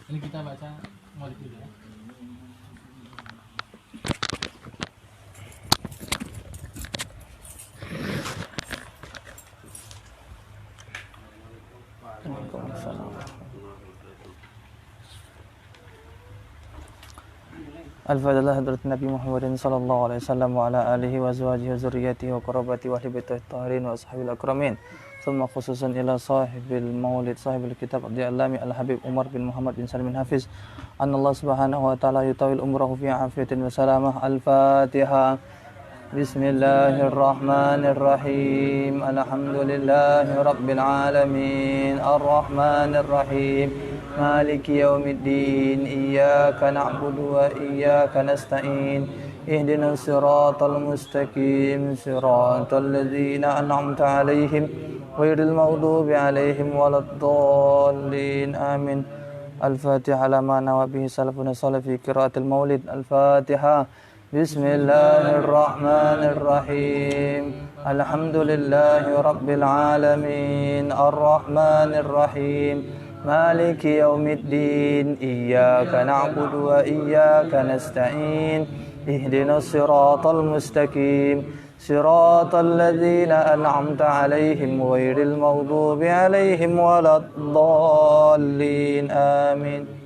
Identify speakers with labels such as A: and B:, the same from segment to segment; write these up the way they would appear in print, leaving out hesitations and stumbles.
A: Ini kita baca Maulid dulu ya.
B: Al-Fadlah Hadrat Nabi Muhammadin sallallahu alaihi wasallam wa ala alihi wa azwajihi wa zurriyyatihi wa qarabati wa ahli baitihi at-tahirin wa ashabil akramin. Thumma khususan ila sahibil maulid sahibil kitab Abdul Al-Habib Umar bin Muhammad bin Salim bin Hafiz. Anallah subhanahu wa ta'ala yutawil umrahu fi afiyatin wa salamah. Al-Fatiha. Bismillahirrahmanirrahim. Alhamdulillahi rabbil alamin. Ar-Rahmanirrahim. Maliki yaumiddin. Iyyaka na'budu wa iyyaka nasta'in. Ihdinas siratal mustaqim. Siratal ladzina an'amta 'alaihim ghairil maghdubi 'alaihim waladdallin. Amin. Al-Fatihah lama nawa bihi salafuna salih fi qiraatil maulid. Al-Fatihah. Bismillahirrahmanirrahim. Alhamdulillahi rabbil alamin. Ar-Rahmanirrahim. Maliki yaumiddin. Iyyaka na'budu wa iyyaka nasta'in. Ihdinas siratal mustaqim. Siratal ladzina an'amta 'alaihim ghairil maghdubi 'alaihim waladdallin. Amin.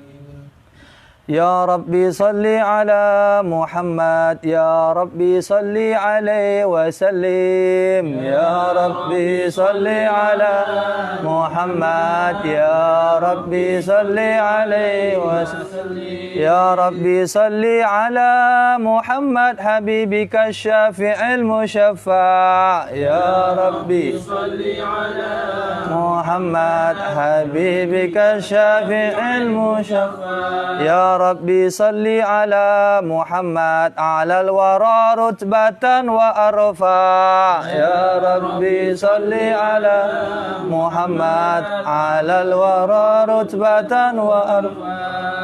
B: Ya Rabbi salli ala Muhammad. Ya Rabbi salli alaihi wa sallim. Ya Rabbi salli ala Muhammad. Ya Rabbi salli alaihi wa sallim. Ya Rabbi salli ala Muhammad habibika syafi'il musyaffa'. Ya Rabbi salli ala Muhammad habibika syafi'il musyaffa'. Ya Rabbi salli ala Muhammad alal wara rutbatan wa arfa. Ya Rabbi salli ala Muhammad alal wara rutbatan wa arfa.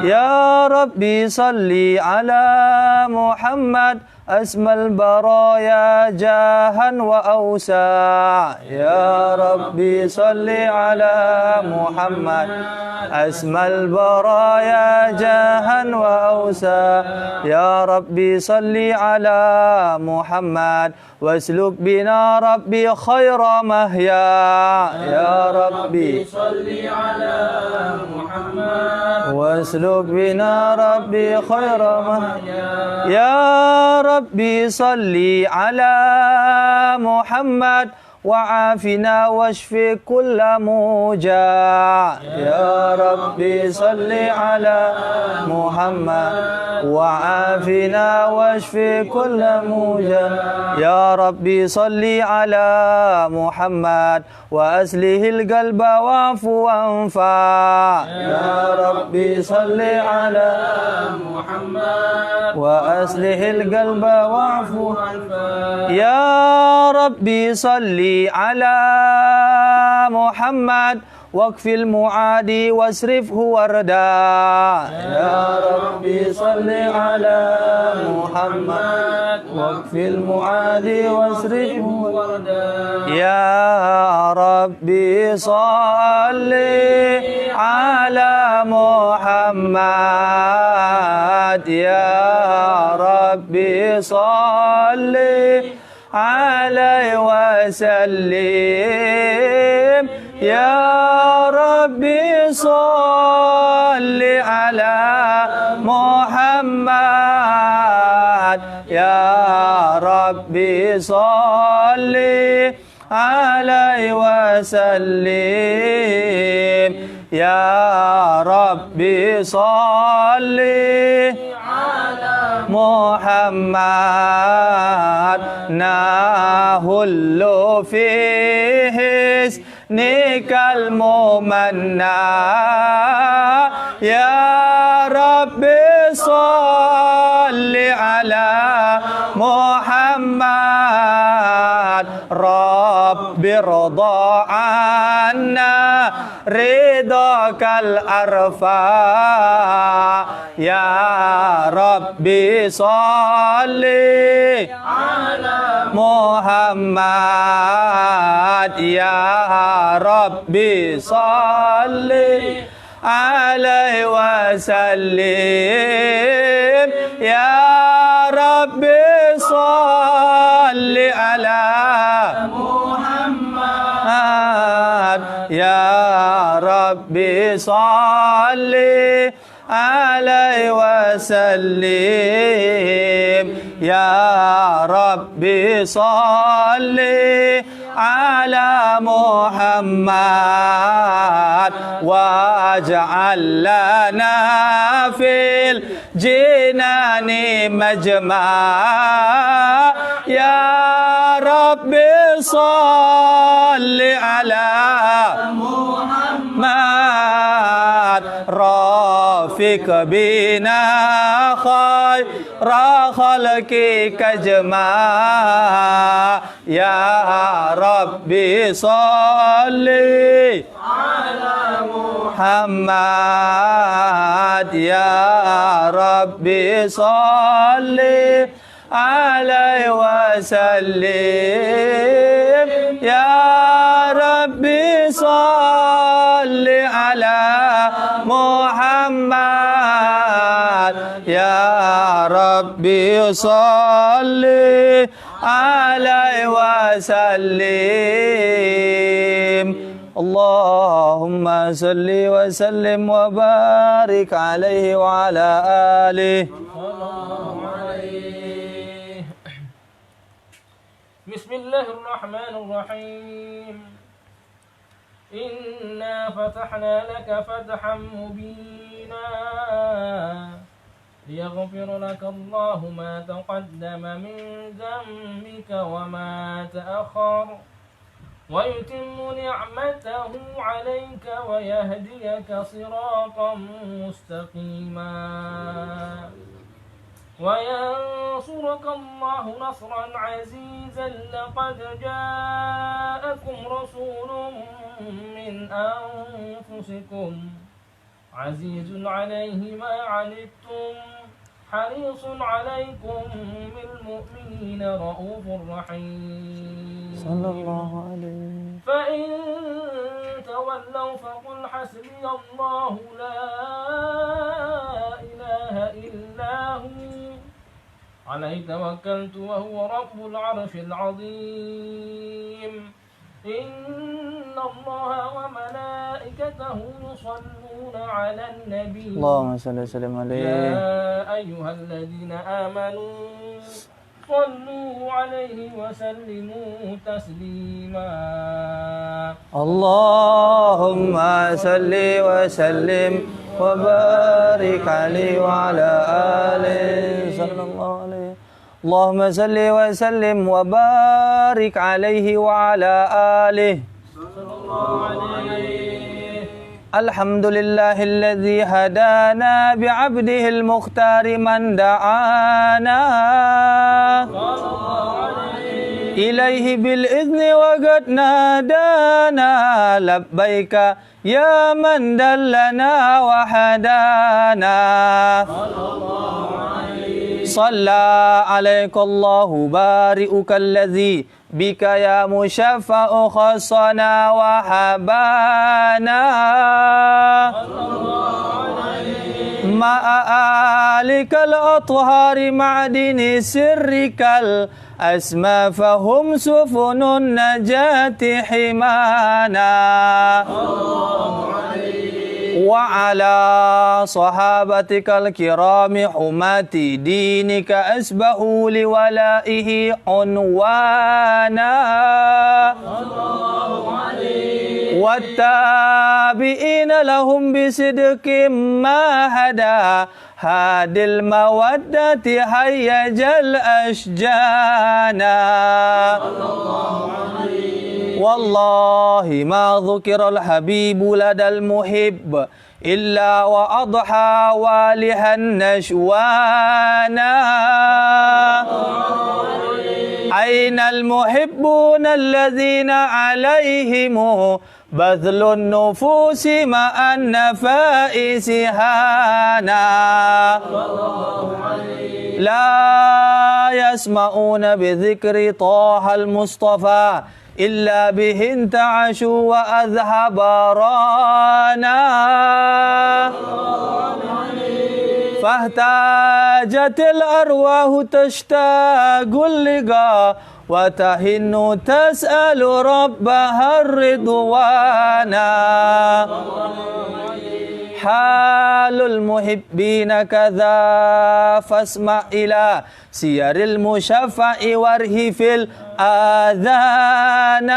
B: Ya Rabbi salli ala Muhammad asmal baraya jahan wa awsa. Ya Rabbi salli ala Muhammad asmal baraya jahan wa awsa. Ya Rabbi salli ala Muhammad wasluk bina Rabbi khaira mahya. Ya Rabbi salli ala Muhammad wasluk bina Rabbi khaira mahya. Ya Rabbi salli ala Muhammad wa'afina washfi kulla muja. Ya Rabbi salli ala Muhammad wa'afina washfi kulla muja. Ya Rabbi salli ala Muhammad wa aslihil qalba wa'fu anfa. Ya Rabbi salli ala Muhammad wa aslihil qalba wa'fu anfa. Ya Rabbi salli ala Muhammad waqfil muadi wasrifhu warda. Ya Rabbi salli ala Muhammad waqfil muadi wasrifhu warda. Ya Rabbi salli ala Muhammad. Ya Rabbi salli alaihi wasallim. Ya Rabbi salli ala Muhammad. Ya Rabbi salli alaihi wasallim. Ya Rabbi salli ala Muhammad. نهل فيه اسنك الممنى يا رب صل على محمد رب ارضى عنا رضاك الأرفع يا ربي صل على محمد يا ربي صل عليه وسلم يا ربي صل على محمد يا ربي صل عليه وسلم يا ربي صل على محمد واجعل لنا في الجنان مجمع يا ربي صل على محمد رافق بنا خير خلقك اجمع يا ربي صل على محمد يا ربي صل عليه وسلم يا ربي صل على محمد يا ربي صل عليه وسلم اللهم صل وسلم وبارك عليه وعلى آله.
A: بسم الله الرحمن الرحيم إنا فتحنا لك فتحا مبينا ليغفر لك الله ما تقدم من ذنبك وما تأخر ويتم نعمته عليك ويهديك صراطا مستقيما وينصرك الله نصرا عزيزا لقد جاءكم رسول من أنفسكم عزيز عليه ما عنتم حريص عليكم بالمؤمنين رؤوف رحيم
B: صلى الله عليه.
A: فإن تولوا فقل حسبي الله لا إله إلا هو عليه توكلت وهو رب العرش العظيم إن الله وملائكته يصلون على النبي
B: اللهم صل وسلم عليه.
A: يا أيها الذين آمنوا صلوا عليه وسلموا تسليما
B: اللهم صل وسلم وبارك عليه وعلى آله صلى الله عليه. اللهم صل وسلم وبارك عليه وعلى آله
A: صلى الله عليه.
B: الحمد لله الذي هدانا بعبده المختار من دعانا إليه بالإذن وقد نادانا لبيك يا من دلنا وحدانا صلى عليك الله بارئك الذي بك يا مشفع خصنا وحبانا مع آلك الأطهار معدن سرك الأسمى فهم سفن النجاة حمانا وعلى صحابتك الكرام حماة دينك أسبحوا لولائه عنوانا والتابعين لهم بصدق ما هدى هادي المودة هيج الأشجانا والله ما ذكر الحبيب لدى المحب إلا وأضحى والها نشوانا أين المحبون الذين عليهم بذل النفوس مع النفائس هانا لا يسمعون بذكر طه المصطفى إلا به انتعشوا وأذهب رانا فاحتاجت الأرواح تشتاق اللقاء وتهن تسأل ربها الرضوانا حال المحبين كذا فاسمع إلى سير المشفع واره في الآذان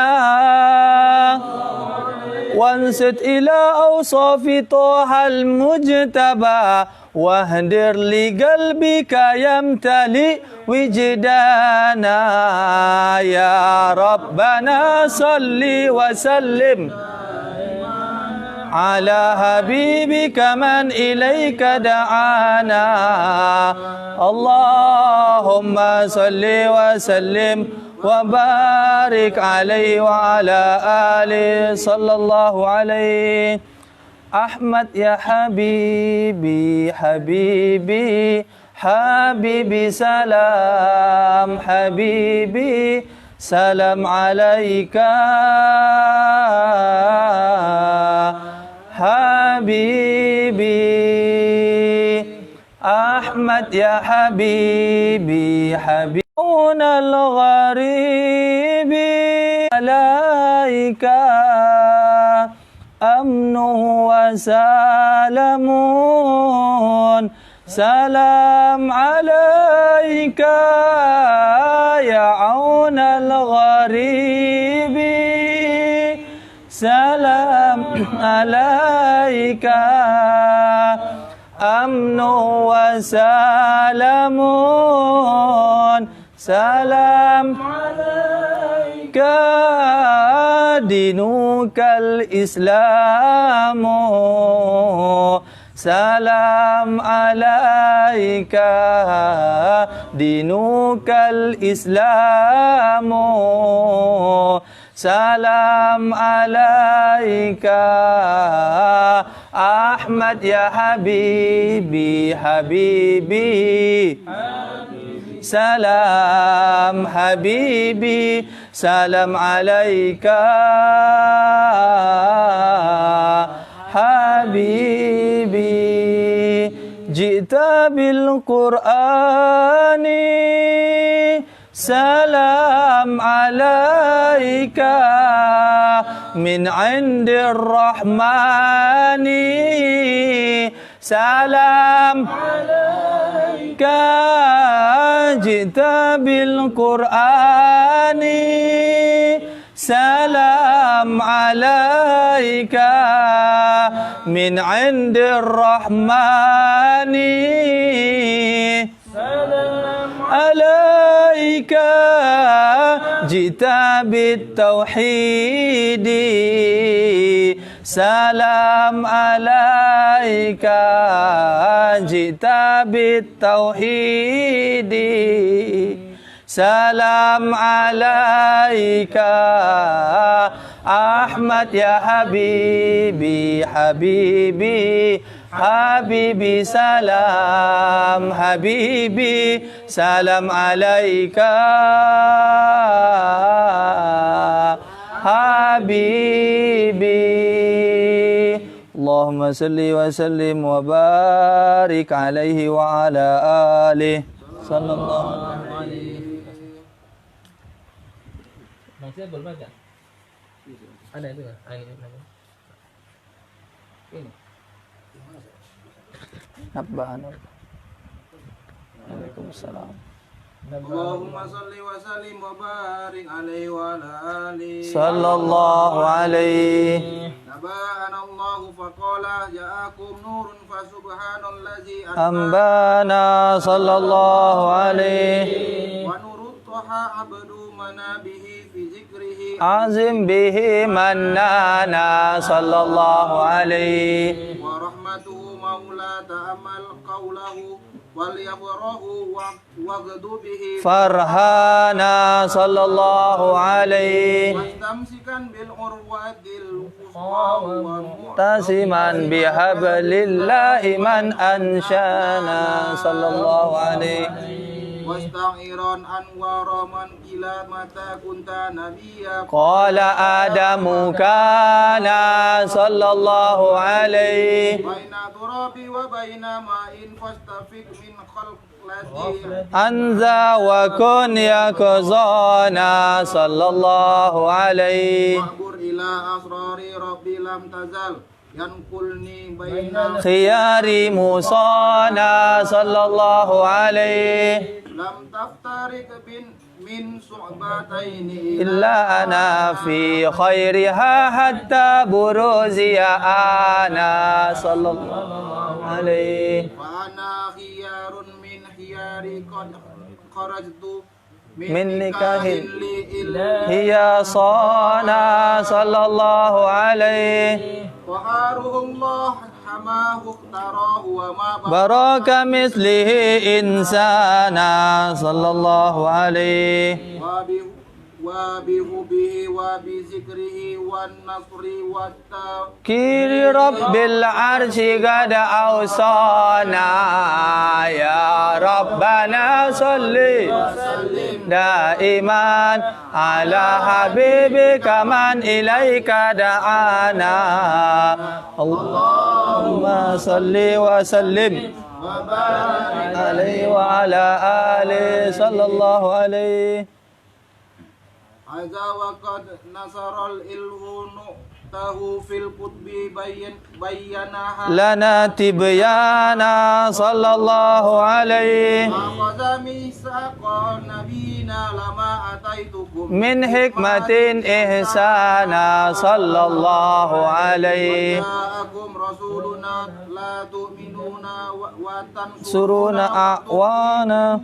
B: وانصت إلى أوصاف طه المجتبى واهدر لقلبك يمتلئ وجدانا يا ربنا صل وسلم على حبيبك من إليك دعانا اللهم صل وسلم وبارك عليه وعلى آله صلى الله عليه أحمد يا حبيبي حبيبي حبيبي سلام حبيبي سلام عليك حبيبي أحمد يا حبيبي حبيبي الغريب عليك أمن وسلام سلام عليك يا عون الغريب سلام عليك أمن وسلام سلام عليك دينك الإسلام سلام عليك دينك الإسلام سلام عليك أحمد يا حبيبي حبيبي سلام حبيبي سلام عليك حبيبي جئت بالقرآن سلام عليك من عند الرحمن سلام عليك جئت بالقرآن سلام عليك من عند الرحمن سلام عليك جئت بالتوحيد سلام عليك جئت بالتوحيد سلام عليك أحمد يا حبيبي حبيبي حبيبي سلام حبيبي سلام عليك حبيبي اللهم صل وسلم وبارك عليه وعلى آله صلى الله عليه وسلم.
A: Bang saya belum baca. Ada itu nggak? Ini.
B: Nabbahan. Waalaikumsalam.
C: Allahumma salli wa sallim wa barik alaihi wa ala alihi
B: sallallahu alaihi
C: naba'ana Allah faqala ja'akum nurun fa subhanallazi
B: ambana sallallahu alaihi
C: wa nurut taha abdu manabihi fi zikrihi
B: azim bihi mannana sallallahu alaihi
C: wa rahmatuhu maula ta'amal qawlahu wal yafrahu waghdu bihi
B: farhana sallallahu alaihi
C: wastamsikan bil urwatil wusqa wa
B: tasiman bihablillahi man anshana sallallahu alaihi
C: wasta'iran anwara man ila mata kunta nabiyya
B: qala adamu kana sallallahu alaihi
C: baina turabi wa baina ma'in fastafik min khalq ladhi
B: anza wa kun yakzana sallallahu alaihi
C: wa'bur ila asrari rabbi lam tazal yanqulni baina
B: khiyari musana sallallahu alaihi
C: lam taftarik min su'bataini
B: illa ana fi khairiha hatta buruziya ana sallallahu alaihi
C: wa ana khiyarun min khiyari qad kharajtu
B: min nikahin
C: li
B: hiya sana sallallahu alaihi
C: Waharuhullah hamahu tarahu wa ma
B: baraka mislihi insana sallallahu alaihi
C: wa bihi wa bi zikrihi wan nasri wa
B: kiri rabbil arshi gada awsana ya rabbana salli daiman ala habibika man ilaika da'ana Allahumma salli wa sallim
C: wa barik
B: alaihi wa ala alihi sallallahu alaihi
C: Aza wa qad nasaral ilmu tahu fil qutbi bayyanaha
B: lana tibyana sallallahu alaihi
C: akhadha misaqa nabiyina lama ataitukum
B: min hikmatin ihsana sallallahu alaihi
C: ja'akum rasuluna la tu'minuna wa
B: suruna a'wana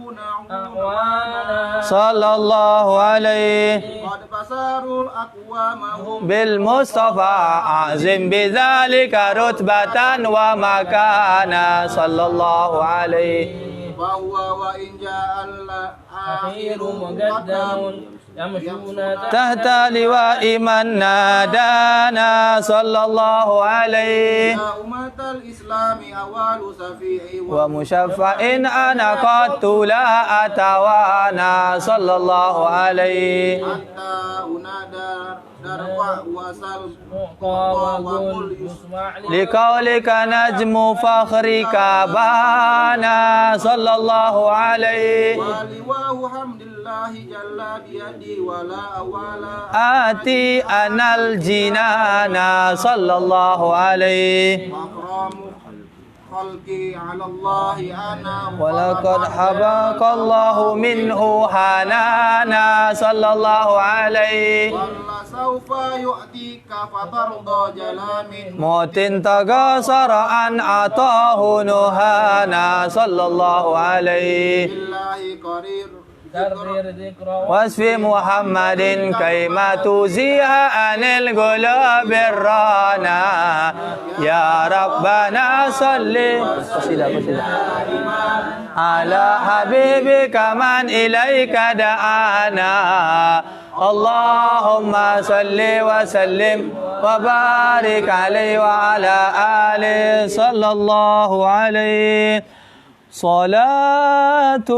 C: tansuruna
B: sallallahu alaihi
C: qad basarul aqwamahum
B: bil mustafa azim bidzalika rutbatan wa makana sallallahu alaihi
C: bahwa wa in ja'alla
A: akhiru muqaddamun yamshuna
B: tahta liwa'i man nadana sallallahu alaihi
C: ya umatal islami awalu safi'i
B: wa musyaffa'in ana qattu la atawana sallallahu alaihi
C: hatta unada darwa wasal
A: wa qul yusma' li
B: liqaulika najmu fakhrika bana sallallahu alaihi
C: waliwahu hamdillahi jalla biyadi wala awala
B: ati anal jinana sallallahu alaihi
C: akramu khalqi ala Allahi ana
B: walaqad habaqallahu minhu hanana sallallahu alaihi
C: walla sawfa yu'tika fatarda jalamin
B: mutin tagasara an atahu nuhana sallallahu alaihi
C: billahi qarir
A: karrir dzikra
B: wasfi muhammadin kaima tuziha anil gulabir rana ya rabbana salli ala habibika man ilaika da'ana Allahumma salli wa sallim wa barik alaihi wa ala alihi sallallahu alaihi صلاة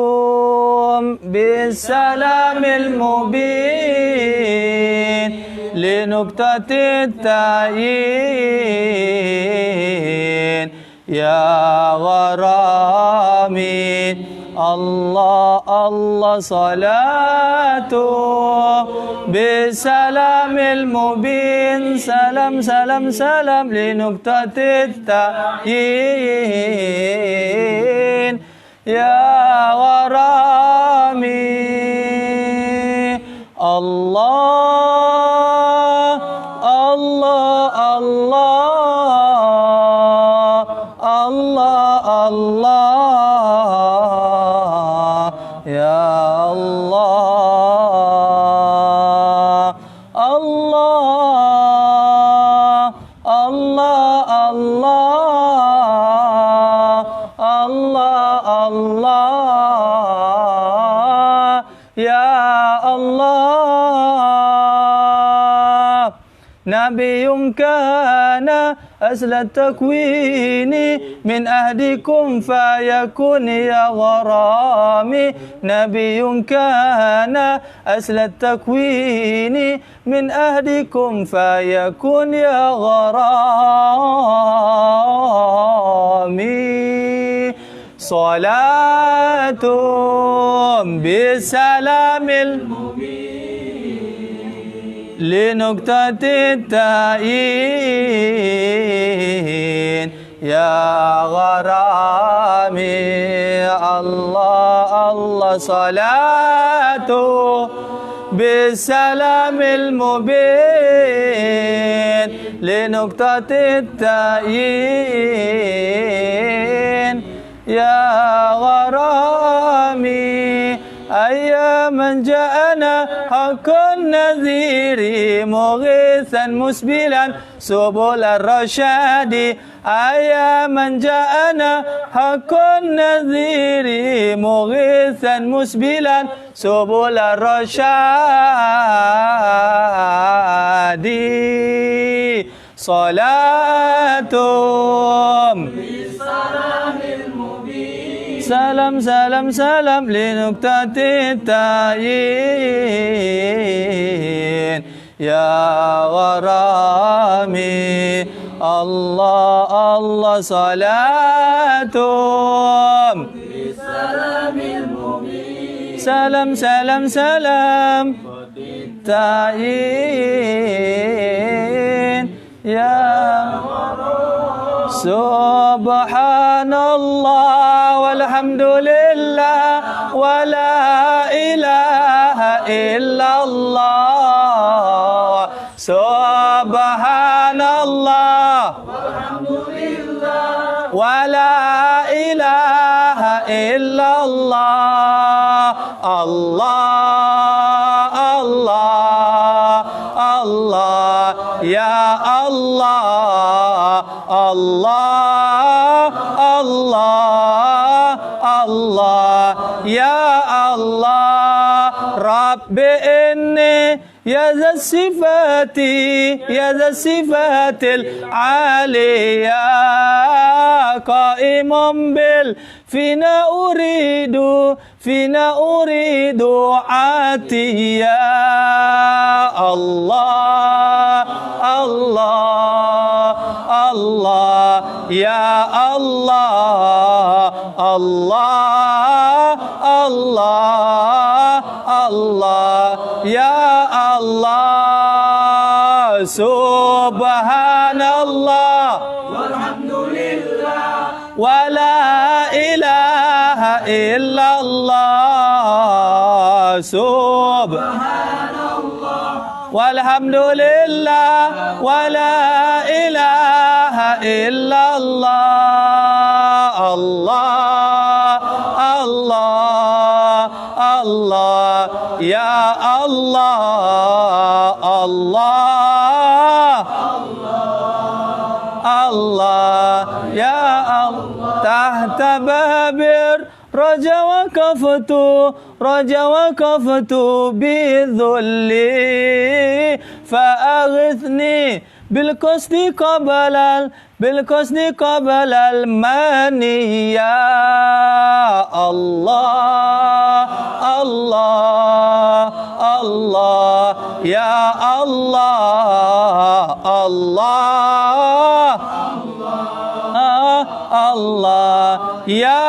B: بالسلام المبين لنكتة التعيين يا غرامي الله الله صلاة بالسلام المبين سلام سلام سلام لنكتة التعيين يا غرامي Allah, Allah, Allah, Allah, Allah, ya Allah, Allah, Allah, Allah, Allah, Allah, ya Allah. نبي كان أصل التكوين من أهدكم فيكون يا غرامي. نبي كان أصل التكوين من أهدكم فيكون يا غرامي. صلاة بسلام لنقطة التأيين يا غرامي. الله الله صلاة بالسلام المبين لنقطة التأيين يا غرامي. أيا من جاءنا حق النذير مغيثا مسبلا سبل الرشاد. أيا من جاءنا حق النذير مغيثا مسبلا سبل الرشاد. صلاة سلام سلام سلام لنقطة التأيين يا غرامي. الله الله صلاة سلام سلام سلام تأيين يا سبحان الله والحمد لله ولا إله إلا الله. سبحان الله والحمد لله ولا إله إلا الله. الله الله الله يا الله. الله الله الله يا الله. رب إني يا ذا الصفات يا ذا الصفات العالية قائم فينا أريد عاتيا. الله الله الله يا الله. الله الله الله يا الله. سبحان الله والحمد لله ولا إله إلا الله. سبحان الله والحمد لله ولا إله إلا الله. الله الله الله يا الله. الله الله يا الله. تحت باب رجا وقفت بالذل فأغثني بالقصد قبل المنية. الله الله الله يا الله. الله الله يا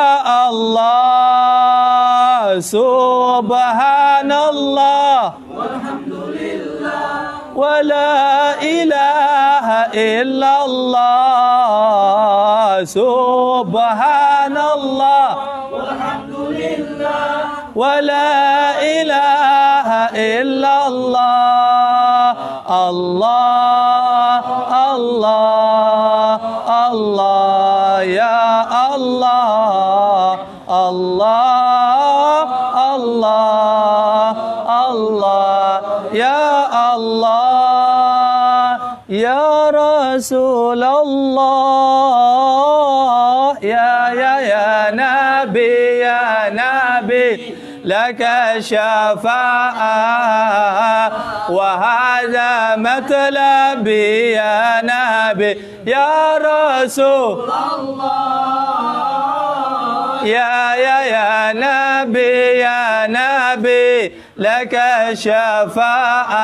B: الله. سبحان الله والحمد لله ولا إله إلا الله. سبحان الله والحمد لله ولا إله illallah, Allah, Allah, Allah, ya Allah, Allah, Allah, Allah, ya Allah, ya Rasulullah, ya Nabi, ya Nabi, laka syafa'ah wa hadha matlabi, ya Nabi, ya Rasulullah, ya Nabi, ya Nabi, laka syafa'ah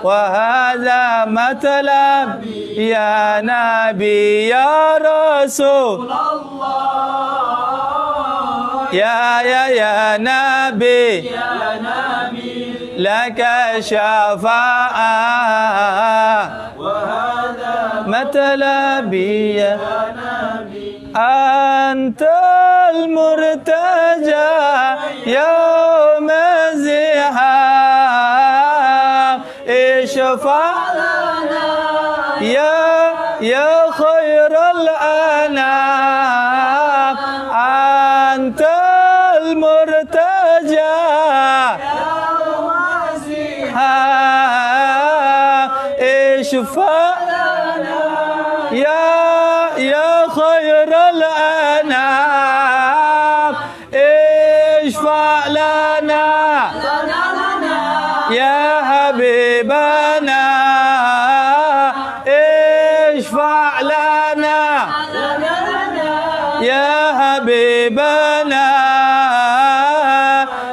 B: wa hadha matlabi, ya Nabi, ya Rasulullah, ya Nabi, laka syafa'ah wa hadha matlabi, ya antal murtaja يوم الزحام اشفع لنا يا خير الأنام أنت المرتجى يوم الزحام اشفع لنا يا خير الأنام اشفع لنا يا حبيبنا اشفع لنا يا حبيبنا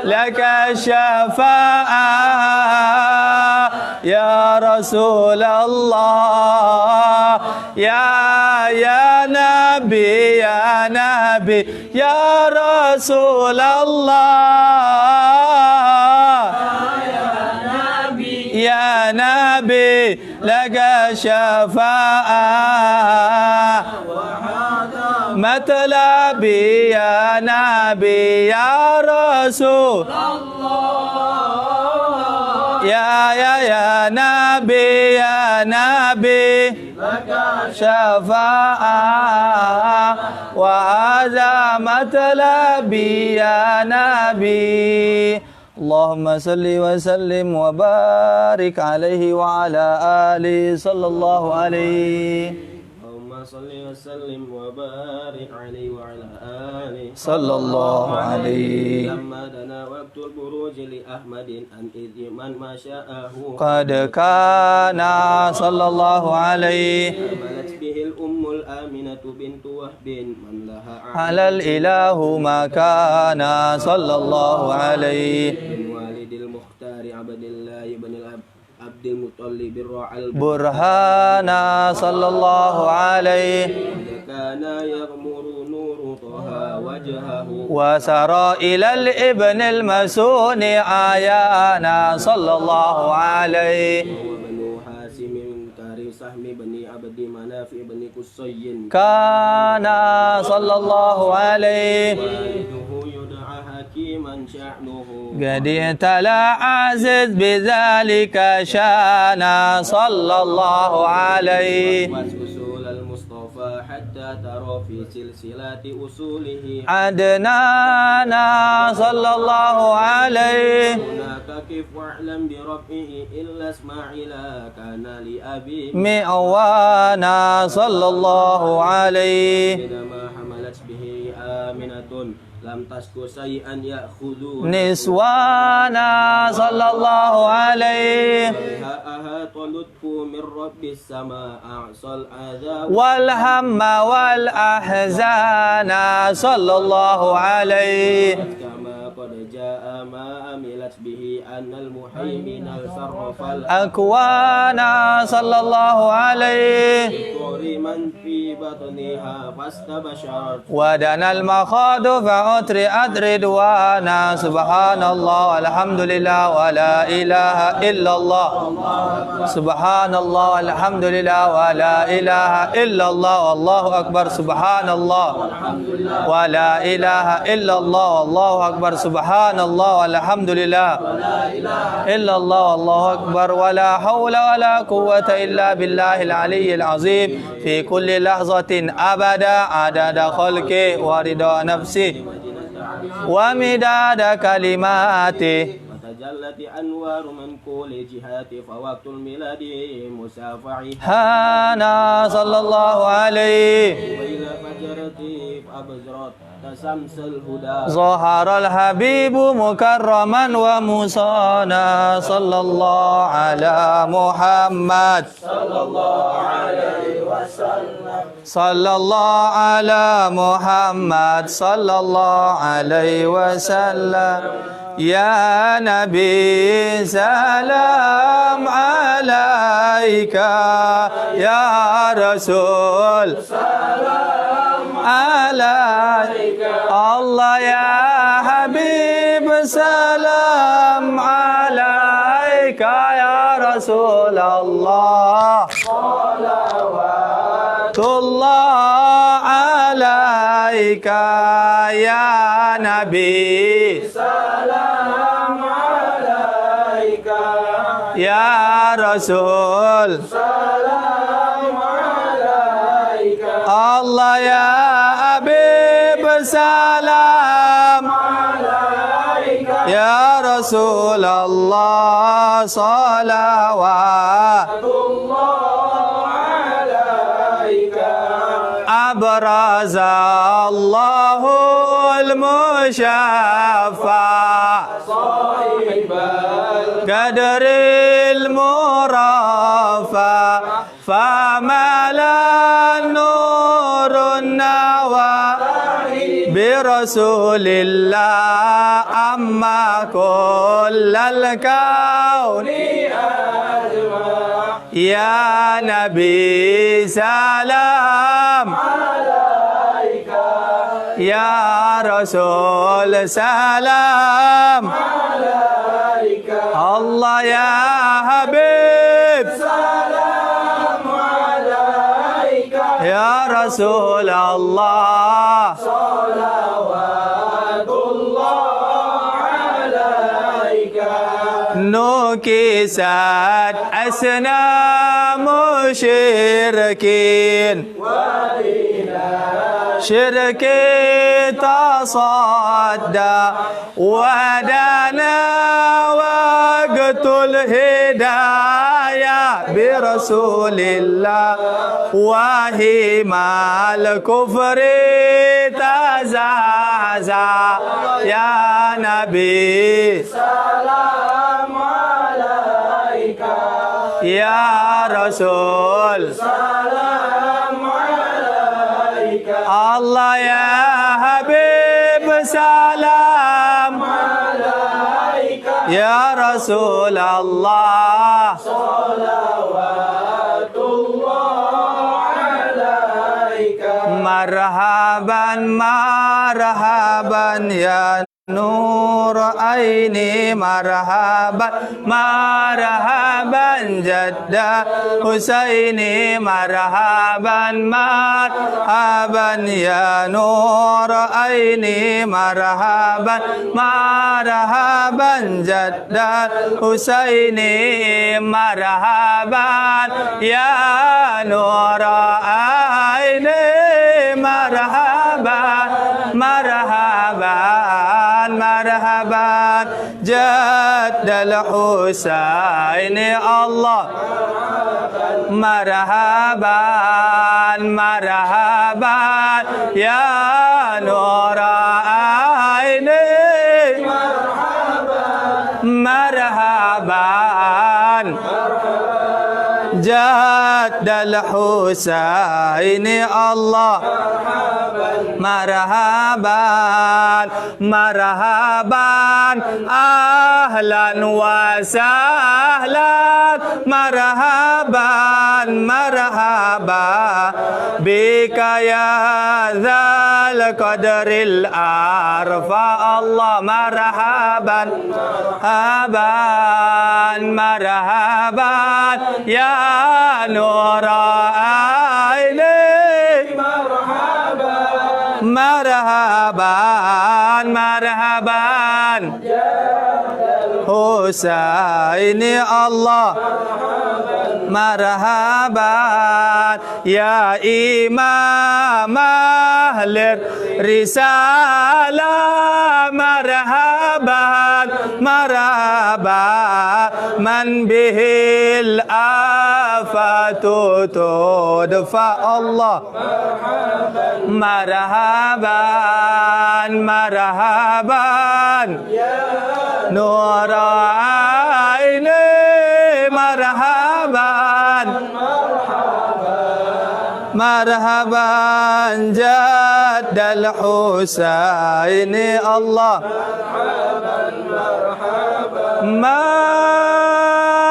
B: لك الشفاعة يا رسول الله يا نبي يا نبي يا رسول الله يا نبي لك شفاعة مطلبي يا نبي يا رسول الله يا نبي يا نبي لك شفاعة وهذا مطلبي يا نبي اللهم صل وسلم وبارك عليه وعلى آله صلى الله عليه
D: اللهم صل وسلم وبارك عليه وعلى آله
B: صلى الله عليه
D: لما دنا وقت البروج لأحمد أن إذ من ما شاءه
B: قد كان صلى الله عليه
D: حملت به الأم الآمنة بنت وهب من لها
B: على الإله ما كان صلى الله عليه
D: من والد المختار عبد الله بن عبد المطلب الرعى
B: برهان صلى الله عليه
D: كان يغمر نور طه وجهه
B: وسرى إلى الابن المسون آيانا صلى الله عليه
D: وبنو حاسم كاري سهم بني عبد مناف بني قصي
B: كان صلى الله عليه
D: والده يدعى حكيما شأنه
B: قد ابتلى عزيز بذلك شانا صلى الله عليه
D: أصول المصطفى حتى ترى في سلسلة أصوله
B: عدنانا صلى الله عليه
D: هناك كيف واعلم بربه إلا اسماعيل كان لأبي
B: مئوانا صلى الله عليه
D: حينما حملت به آمنة لم تسك شيئا يأخذون
B: نسوانا صلى الله عليه
D: أهات لطف من رب السماء أعصى العذاب
B: والهم والأحزان صلى الله عليه
D: كما قد جاء ما عملت به أن المهيمن صرف
B: الأكوان صلى الله عليه
D: الطور من في بطنها فاستبشرت
B: ودنا المخاض فأطرئت رضوانا سبحان الله والحمد لله ولا إله إلا الله سبحان الله والحمد لله ولا إله إلا الله والله أكبر سبحان الله ولا إله إلا الله والله أكبر سبحان الله والحمد لله إلا الله والله أكبر ولا حول ولا قوة إلا بالله العلي العظيم في كل لحظة أبدا عدد خلقه ورضا نفسه ومداد كلماته
D: وتجلت أنوار من كل جهات فوقت الميلاد مسافعي
B: هانا صلى الله عليه
D: وإلى فجرت أبزرت تسمس الهدى
B: ظهر الحبيب مكرما ومصانا صلى الله على محمد صلى الله على محمد صلى الله عليه وسلم يا نبي سلام عليك يا رسول سلام عليك الله يا حبيب سلام عليك يا رسول الله الله عليك يا نبي سلام عليك يا رسول سلام عليك الله يا حبيب سلام عليك يا رسول الله صلوات أبرز الله المشفع صاحب القدر المرفع فملا النور النوى برسول الله أما كل الكون يا نبي سلام عليك يا رسول سلام عليك الله يا حبيب سلام عليك يا رسول الله صلوات الله عليك نكست أسنام مشركين شرك تصدى ودنا وقت الهداية برسول الله وهما الكفر تزعزع يا نبي سلام عليك يا رسول سلام عليك الله يا حبيب سلام عليك يا رسول الله صلوات الله عليك مرحبا مرحبا يا نور عيني مرحبا مرحبا جد حسيني مرحبا مرحبا يا نور عيني مرحبا مرحبا جد حسيني مرحبا يا نور عيني مرحبا مرحبا مرحبا جد الحسين الله مرحبا مرحبا يا نور عيني مرحبا مرحبا Jaddal Husaini Allah marhaban marhaban ahlan wa sahlan marhaban marhaban bika ya dzal qadril arfa Allah marhaban marhaban marhaban ya nur aini marhaban marhaban Husaini Allah marhaban ya imam ahlir risalah marhaban marhaban man bihil afatu tudfa Allah marhaban marhaban nur aini marhaban marhaban jaddal Husaini Allah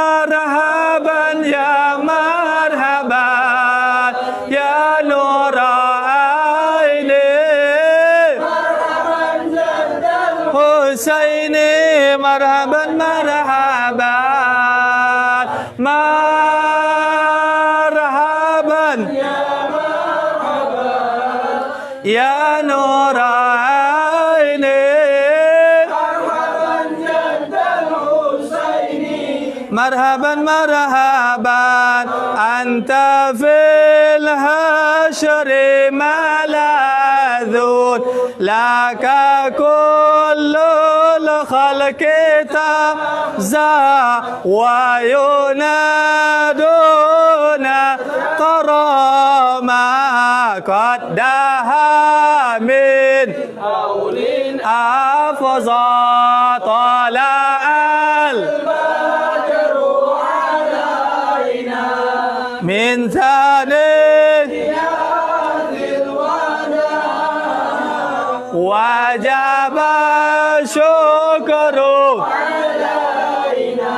B: marhaban ya marhaban ya nur aini Husaini marhaban marhaban marhaban ya nur aini marhaban marhaban anta fil hashri maladun laka kullul khalqi tafza wa yunaduna qarama qaddaha min awlin afza tala'al من ثانيات الوداع وجب الشكر علينا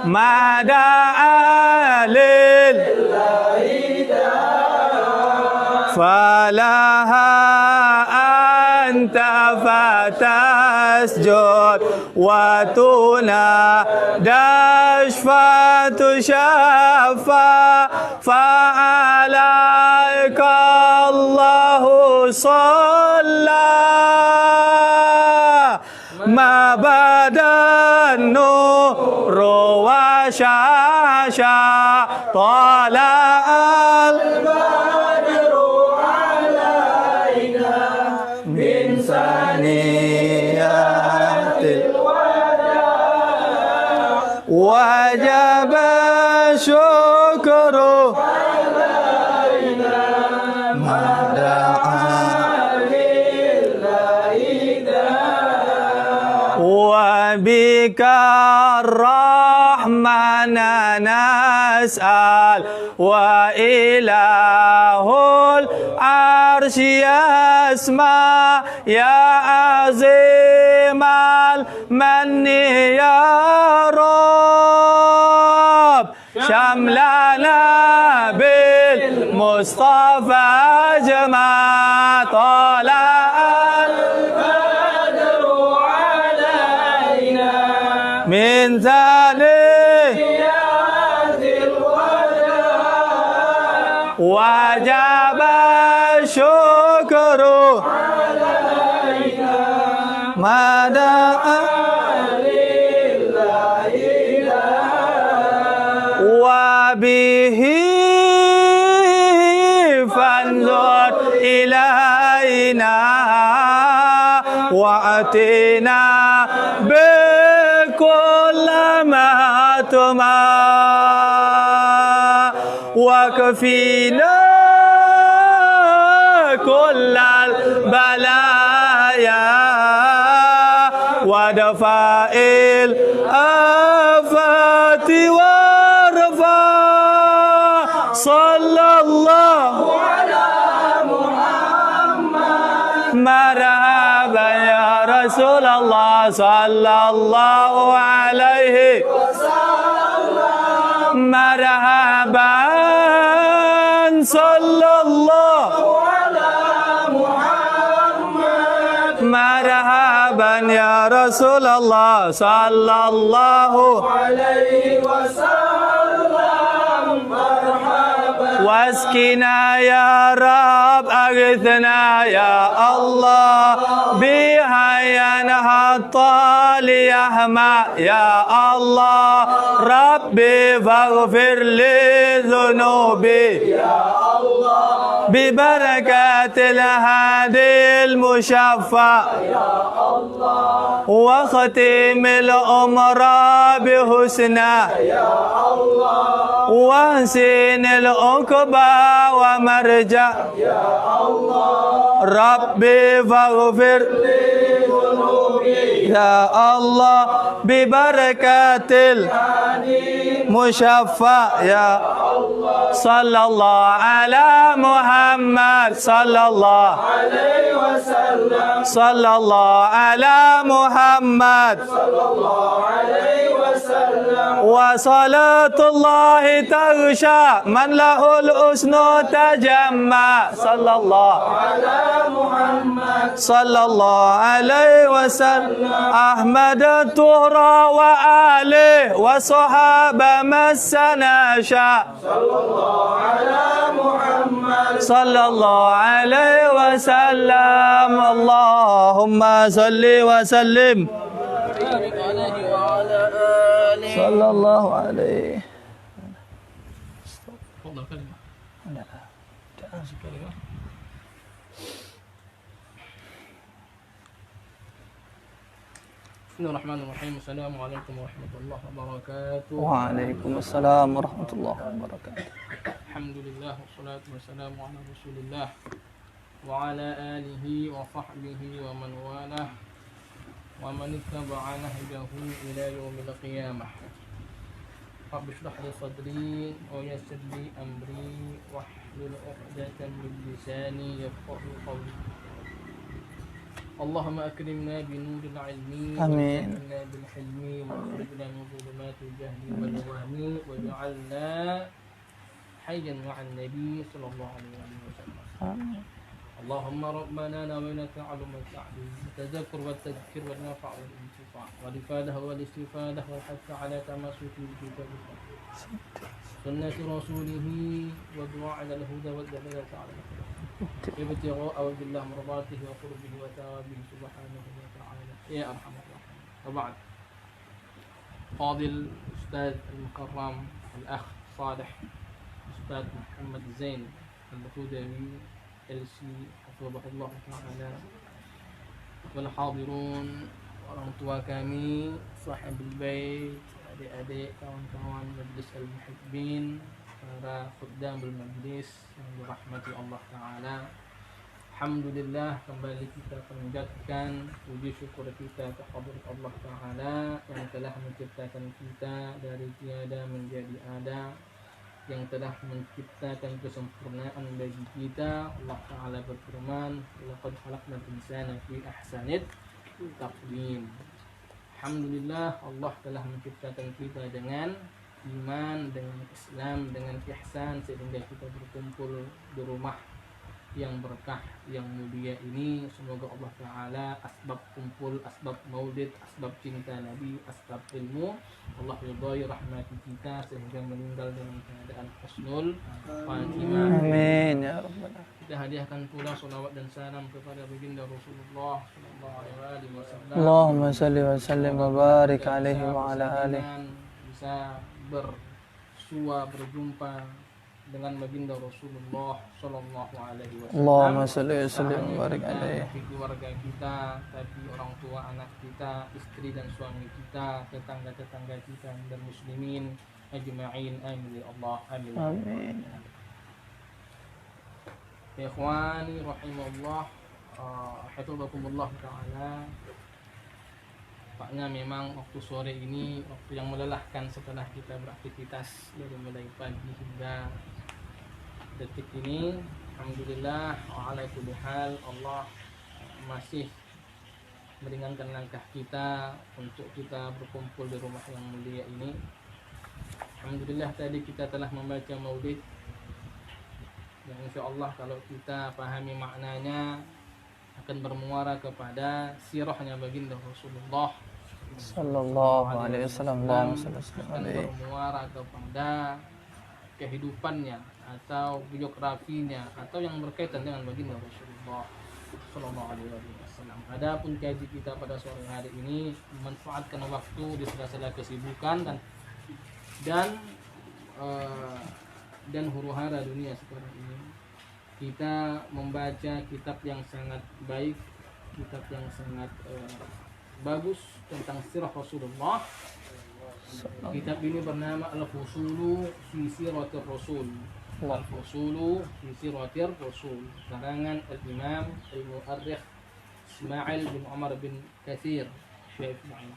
B: ما دعا لله فلها أنت فتسجد وتنادى فتشفى فعليك الله صلى ما بدا النور وشاشا طلع البدر علينا من ثنيات الوداع وجب الشكر علينا ما دعا لله وبك الرحمن نسأل وإله العرش يسمع يا عظيم المن يا رب شملنا بالمصطفى أجمع طلع البدر علينا من ثنيات الوداع وجب الشكر علينا ما دعا وبه فانظر إلينا وأتنا بكل ما تما وكفينا كل البلايا ودفع الآفات وارفع sallallahu marhaban ya Rasulullah sallallahu alaihi marhaban sallallahu marhaban ya Rasulullah sallallahu واسقنا يا رب أغثنا يا الله بها ينهض ليهما يا الله ربي فاغفر لي ذنوبي يا الله ببركة الهادي المشفع يا الله وختم الأمر بحسنى يا الله وحسن العقبى ومرجع يا الله ربي فاغفر لي ذنوبي يا الله ببركة المشفع يا الله صلى الله على محمد صلى الله عليه وسلم صلى الله على محمد صلى الله عليه وسلم وصلاة الله تغشى من له الحسن تجمع صلى الله على محمد صلى الله عليه وسلم أحمد الطهرى وآله وصحابة مسنا شاء صلى الله على محمد صلى الله عليه وسلم اللهم صل وسلم صلى الله عليه
A: تفضل كلمة. بسم الله الرحمن الرحيم. السلام عليكم ورحمة الله وبركاته.
B: وعليكم السلام ورحمة الله وبركاته.
A: الحمد لله والصلاة والسلام على رسول الله وعلى آله وصحبه ومن والاه ومن اتبع نهجه إلى يوم القيامة. رب اشرح لي صدري ويسر لي أمري واحلل عقدة من لساني يفقهوا قولي. اللهم أكرمنا بنور العلم
B: آمين.
A: وأكرمنا بالحلم واخرجنا من ظلمات الجهل والوهم واجعلنا حيا مع النبي صلى الله عليه وسلم.
B: آمين.
A: اللهم ربنا نوينا تعلم التعليم التذكر والتذكير والنفع والانتفاع والإفادة والاستفادة والحث على تمسك بكتاب سنة رسوله والدعاء على الهدى والدلالة على الخير ابتغاء وجه الله مرضاته وقربه وثوابه سبحانه وتعالى يا أرحم الراحمين. وبعد، فاضل الأستاذ المكرم الأخ صالح أستاذ محمد زين الخدوي LC hafizahullah ta'ala wal hadirun, orang tua kami, sahibul bait, adik-adik, kawan-kawan majlis al-muhibbin, para khuddamul majlis yang dirahmati Allah Ta'ala. Alhamdulillah, kembali kita panjatkan puji syukur kita kehadirat Allah Ta'ala yang telah menciptakan kita dari tiada menjadi ada, yang telah menciptakan kesempurnaan bagi kita. Allah Ta'ala berfirman, laqad khalaqnal insana fi ahsanit taqwim. Alhamdulillah, Allah telah menciptakan kita dengan iman, dengan Islam, dengan ihsan, sehingga kita berkumpul di rumah yang berkah, yang mulia ini. Semoga Allah Ta'ala asbab kumpul, asbab maulid, asbab cinta Nabi, asbab ilmu, Allah ridhai rahmati kita sehingga meninggal dalam keadaan husnul khatimah.
B: Amin ya rabbal alamin.
A: Kita hadiahkan pula salawat dan salam kepada baginda Rasulullah sallallahu alaihi wasallam.
B: Allahumma salli wa sallim wa barik alaihi wa ala alihi.
A: Bisa bersua, berjumpa dengan baginda Rasulullah sallallahu alaihi wasallam.
B: Allahumma salli wa sallim wa barik alaihi.
A: Tapi keluarga kita, tapi orang tua anak kita, istri dan suami kita, tetangga-tetangga kita dan muslimin ajma'in. Amin ya Allah. Amin.
B: Amin.
A: Ya ikhwani rahimahullah, hafizakumullah ta'ala. Tampaknya memang waktu sore ini waktu yang melelahkan setelah kita beraktivitas dari mulai pagi hingga detik ini alhamdulillah wa ala kulli hal Allah masih meringankan langkah kita untuk kita berkumpul di rumah yang mulia ini. Alhamdulillah tadi kita telah membaca maulid yang insyaallah kalau kita pahami maknanya akan bermuara kepada sirahnya baginda Rasulullah
B: Sallallahu alaihi wasallam.
A: akan bermuara kepada kehidupannya atau biografinya atau yang berkaitan dengan baginda Rasulullah Sallallahu alaihi wasallam. Adapun kaji kita pada sore hari ini memanfaatkan waktu di sela-sela kesibukan dan huru-hara dunia sekarang ini, kita membaca kitab yang sangat baik, kitab yang sangat bagus tentang sirah Rasulullah. Kitab ini bernama Al-Fusulu fi Siratir Rasul. Al-Fusulu fi Siratir Rasul, karangan Al-Imam Al-Mu'arrikh Ismail bin Umar bin Katsir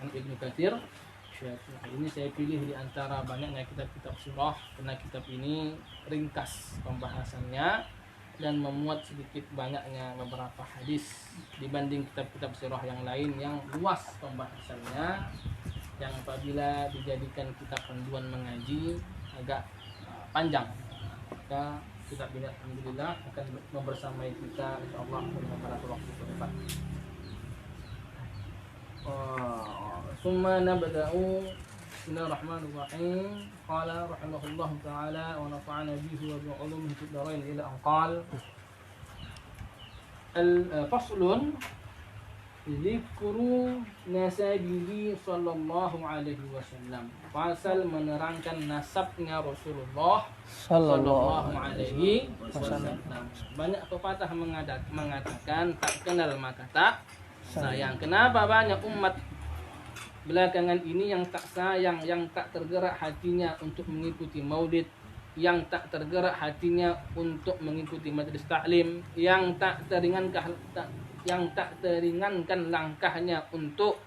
A: Ibnu Katsir Syafi'i. Ini saya pilih di antara banyaknya kitab-kitab sirah karena kitab ini ringkas pembahasannya dan memuat sedikit banyaknya beberapa hadis dibanding kitab-kitab sirah yang lain yang luas pembahasannya, yang apabila dijadikan kitab panduan mengaji agak panjang. Maka kitab ini alhamdulillah akan membersamai kita insyaallah beberapa waktu ke depan. Summa nabda'u bismillahirrahmanirrahim. Qala rahimahullah ta'ala wa nafa'ana bihi wa bi'ulumihi fid dharain ila an qala al-faslun Zikru nasabihi sallallahu alaihi wasallam. Pasal menerangkan nasabnya Rasulullah sallallahu alaihi wasallam. Banyak pepatah mengatakan tak kenal maka tak sayang. Kenapa banyak umat belakangan ini yang tak sayang, yang tak tergerak hatinya untuk mengikuti maulid, yang tak tergerak hatinya untuk mengikuti majelis taklim, yang tak teringankan langkahnya untuk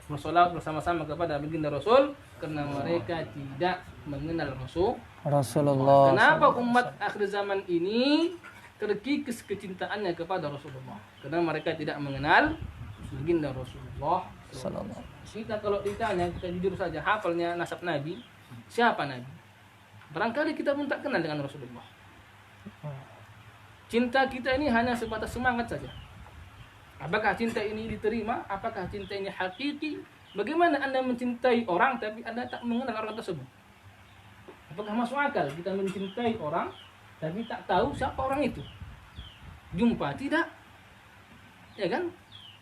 A: bersolawat bersama-sama kepada baginda Rasul karena mereka tidak mengenal Rasulullah. Kenapa umat akhir zaman ini terkikis kecintaannya kepada Rasulullah? Karena mereka tidak mengenal baginda Rasulullah. Kita kalau ditanya, kita jujur saja, hafalnya nasab Nabi, siapa Nabi? Barangkali kita pun tak kenal dengan Rasulullah. Cinta kita ini hanya sebatas semangat saja. Apakah cinta ini diterima? Apakah cinta ini hakiki? Bagaimana Anda mencintai orang tapi Anda tak mengenal orang tersebut? Apakah masuk akal kita mencintai orang tapi tak tahu siapa orang itu? Jumpa tidak? Ya kan?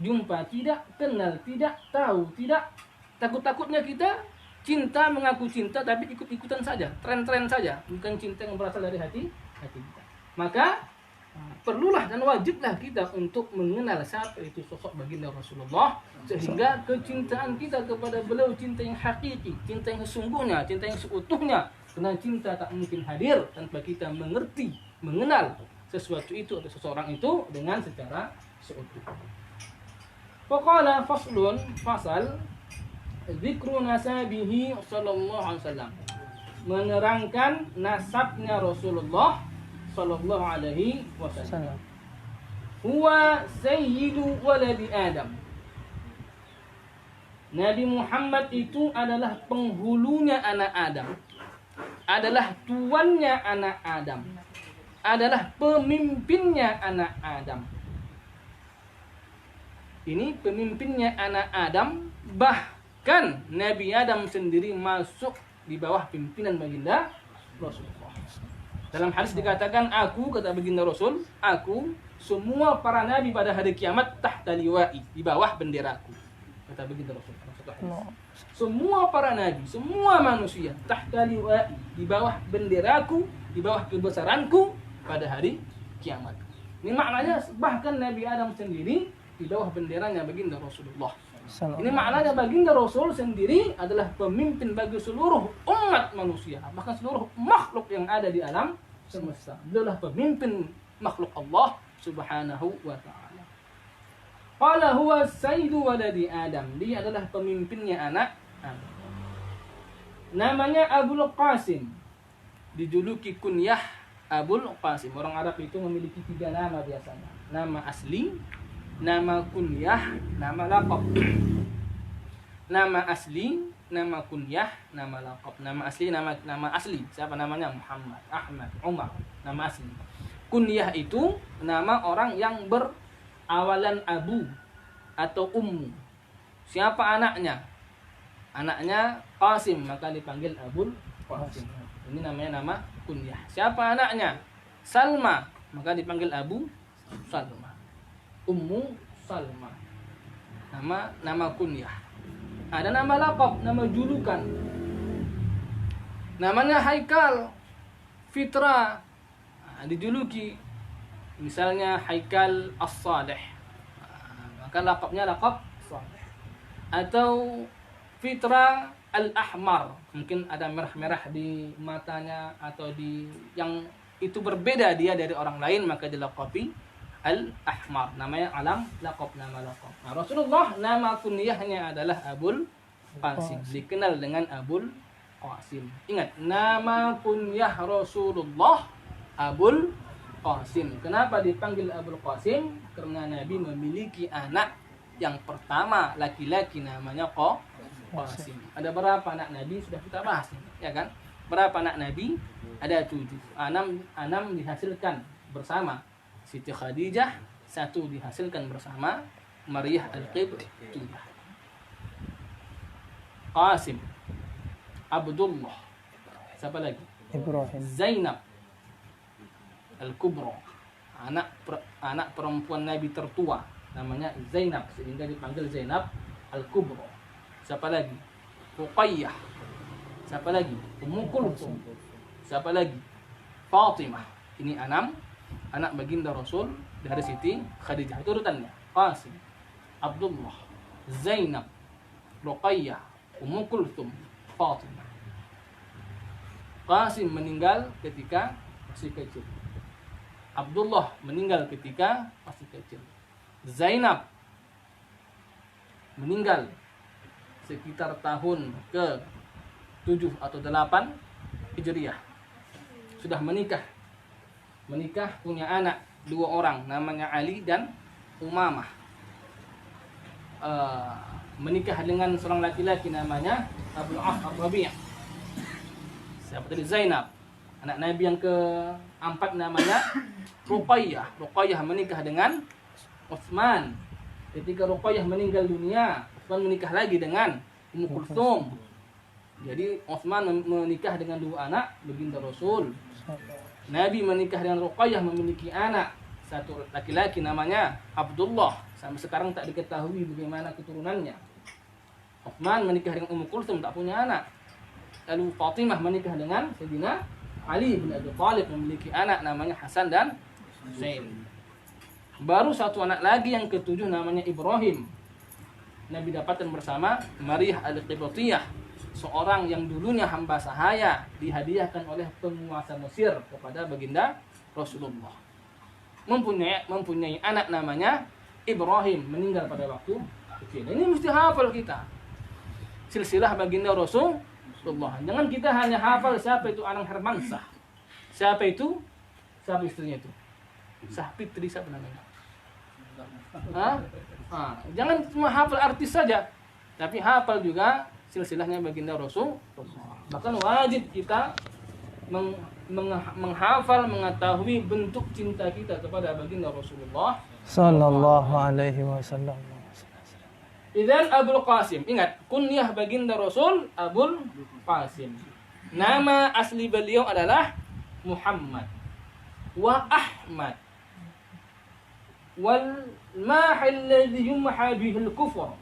A: Jumpa tidak, kenal tidak, tahu tidak. Takut-takutnya kita cinta, mengaku cinta tapi ikut-ikutan saja, tren-tren saja, bukan cinta yang berasal dari hati kita. Maka perlulah dan wajiblah kita untuk mengenal siapa itu sosok baginda Rasulullah, sehingga kecintaan kita kepada beliau cinta yang hakiki, cinta yang sesungguhnya, cinta yang seutuhnya. Karena cinta tak mungkin hadir tanpa kita mengerti, mengenal sesuatu itu atau seseorang itu dengan secara seutuh. Faqala faslun, fasal zikru nasabihi sallallahu alaihi wasallam, menerangkan nasabnya Rasulullah sallallahu alaihi wasallam. Huwa sayyidu waladi Adam. Nabi Muhammad itu adalah penghulunya anak Adam, adalah tuannya anak Adam, adalah pemimpinnya anak Adam. Ini pemimpinnya anak Adam, bahkan Nabi Adam sendiri masuk di bawah pimpinan baginda Rasulullah. Dalam hadis dikatakan, aku, kata baginda Rasul, aku, semua para nabi pada hari kiamat tahta liwa'i, di bawah benderaku. Kata baginda Rasul. Semua para nabi, semua manusia tahta liwa'i, di bawah benderaku, di bawah kebesaranku pada hari kiamat. Ini maknanya bahkan Nabi Adam sendiri di bawah benderanya baginda Rasulullah. Ini maknanya baginda Rasul sendiri adalah pemimpin bagi seluruh umat manusia, bahkan seluruh makhluk yang ada di alam semesta. Beliau adalah pemimpin makhluk Allah Subhanahu wa ta'ala. Qala huwa sayyidu waladi Adam. Dia adalah pemimpinnya anak Adam. Namanya Abul Qasim. Dijuluki kunyah Abul Qasim. Orang Arab itu memiliki 3 nama biasanya. Nama asli, nama kunyah, nama laqab. Nama asli, nama kunyah, nama laqab. Nama asli, nama asli. Siapa namanya? Muhammad, Ahmad, Umar. Nama asli. Kunyah itu nama orang yang berawalan abu atau ummu. Siapa anaknya? Anaknya Qasim, maka dipanggil Abul Qasim. Ini namanya nama kunyah. Siapa anaknya? Salma, maka dipanggil Abu Salma. Ummu Salma. Nama kunyah. Ada nama laqab, nama julukan. Namanya Haikal, Fitra. Dijuluki. Misalnya Haikal As-Salih. Maka laqabnya laqab Salih. Atau Fitra Al-Ahmar, mungkin ada merah-merah di matanya atau di yang itu berbeda dia dari orang lain, maka dilaqabi Al-Ahmar. Namanya alam laqab, nama laqab. Nah, Rasulullah nama kunyahnya adalah Abul Qasim, dikenal dengan Abul Qasim. Ingat, nama kunyah Rasulullah Abul Qasim. Kenapa dipanggil Abul Qasim? Karena Nabi memiliki anak yang pertama laki-laki namanya Qasim. Ada berapa anak Nabi sudah kita bahas, ya kan? Berapa anak Nabi? Ada 7. 6 dihasilkan bersama Siti Khadijah, 1 dihasilkan bersama Maryah Al-Qibtiyah. Qasim, Abdullah, siapa lagi?
B: Ibrahim.
A: Zainab Al-Kubra, anak perempuan Nabi tertua, namanya Zainab, sehingga dipanggil Zainab Al-Kubra. Siapa lagi? Ruqayyah. Siapa lagi? Ummu Kulthum. Siapa lagi? Fatimah. Ini 6 anak baginda Rasul dari Siti Khadijah. Itu urutannya. Qasim, Abdullah, Zainab, Ruqayyah, Ummu Kulthum, Fatimah. Qasim meninggal ketika masih kecil. Abdullah meninggal ketika masih kecil. Zainab meninggal sekitar tahun ke-7 atau 8 Hijriah. Sudah menikah, punya anak 2 orang, namanya Ali dan Umamah. Menikah dengan seorang laki-laki namanya Abdul Rabi'. Siapa tadi? Zainab. Anak Nabi yang ke-4 namanya Ruqayyah. Ruqayyah menikah dengan Utsman. Ketika Ruqayyah meninggal dunia, Utsman menikah lagi dengan Ummu Kulthum. Jadi Utsman menikah dengan 2 anak baginda Rasul. Nabi menikah dengan Ruqayyah, memiliki anak, 1 laki-laki namanya Abdullah. Sampai sekarang tak diketahui bagaimana keturunannya. Utsman menikah dengan Ummu Kulthum, tak punya anak. Lalu Fatimah menikah dengan Sayyidina Ali bin Abi Thalib, memiliki anak namanya Hasan dan Husain. Baru 1 anak lagi yang ke-7 namanya Ibrahim. Nabi dapatkan bersama Maryah Al-Qibtiyah, seorang yang dulunya hamba sahaya, dihadiahkan oleh penguasa Mesir kepada baginda Rasulullah. Mempunyai anak namanya Ibrahim, meninggal pada waktu kecil. Ini mesti hafal kita. Silsilah baginda Rasulullah. Jangan kita hanya hafal siapa itu Anang Hermansyah. Siapa istrinya itu? Sahpitri, siapa namanya? Jangan cuma hafal artis saja, tapi hafal juga silsilahnya baginda Rasul. Bahkan wajib kita menghafal, mengetahui bentuk cinta kita kepada baginda Rasulullah
B: Sallallahu alaihi wasallam.
A: Idzan Abul Qasim. Ingat, kunyah baginda Rasul Abul Qasim. Nama asli beliau adalah Muhammad wa Ahmad wal mahi alladhi yumha bihi al-kufr.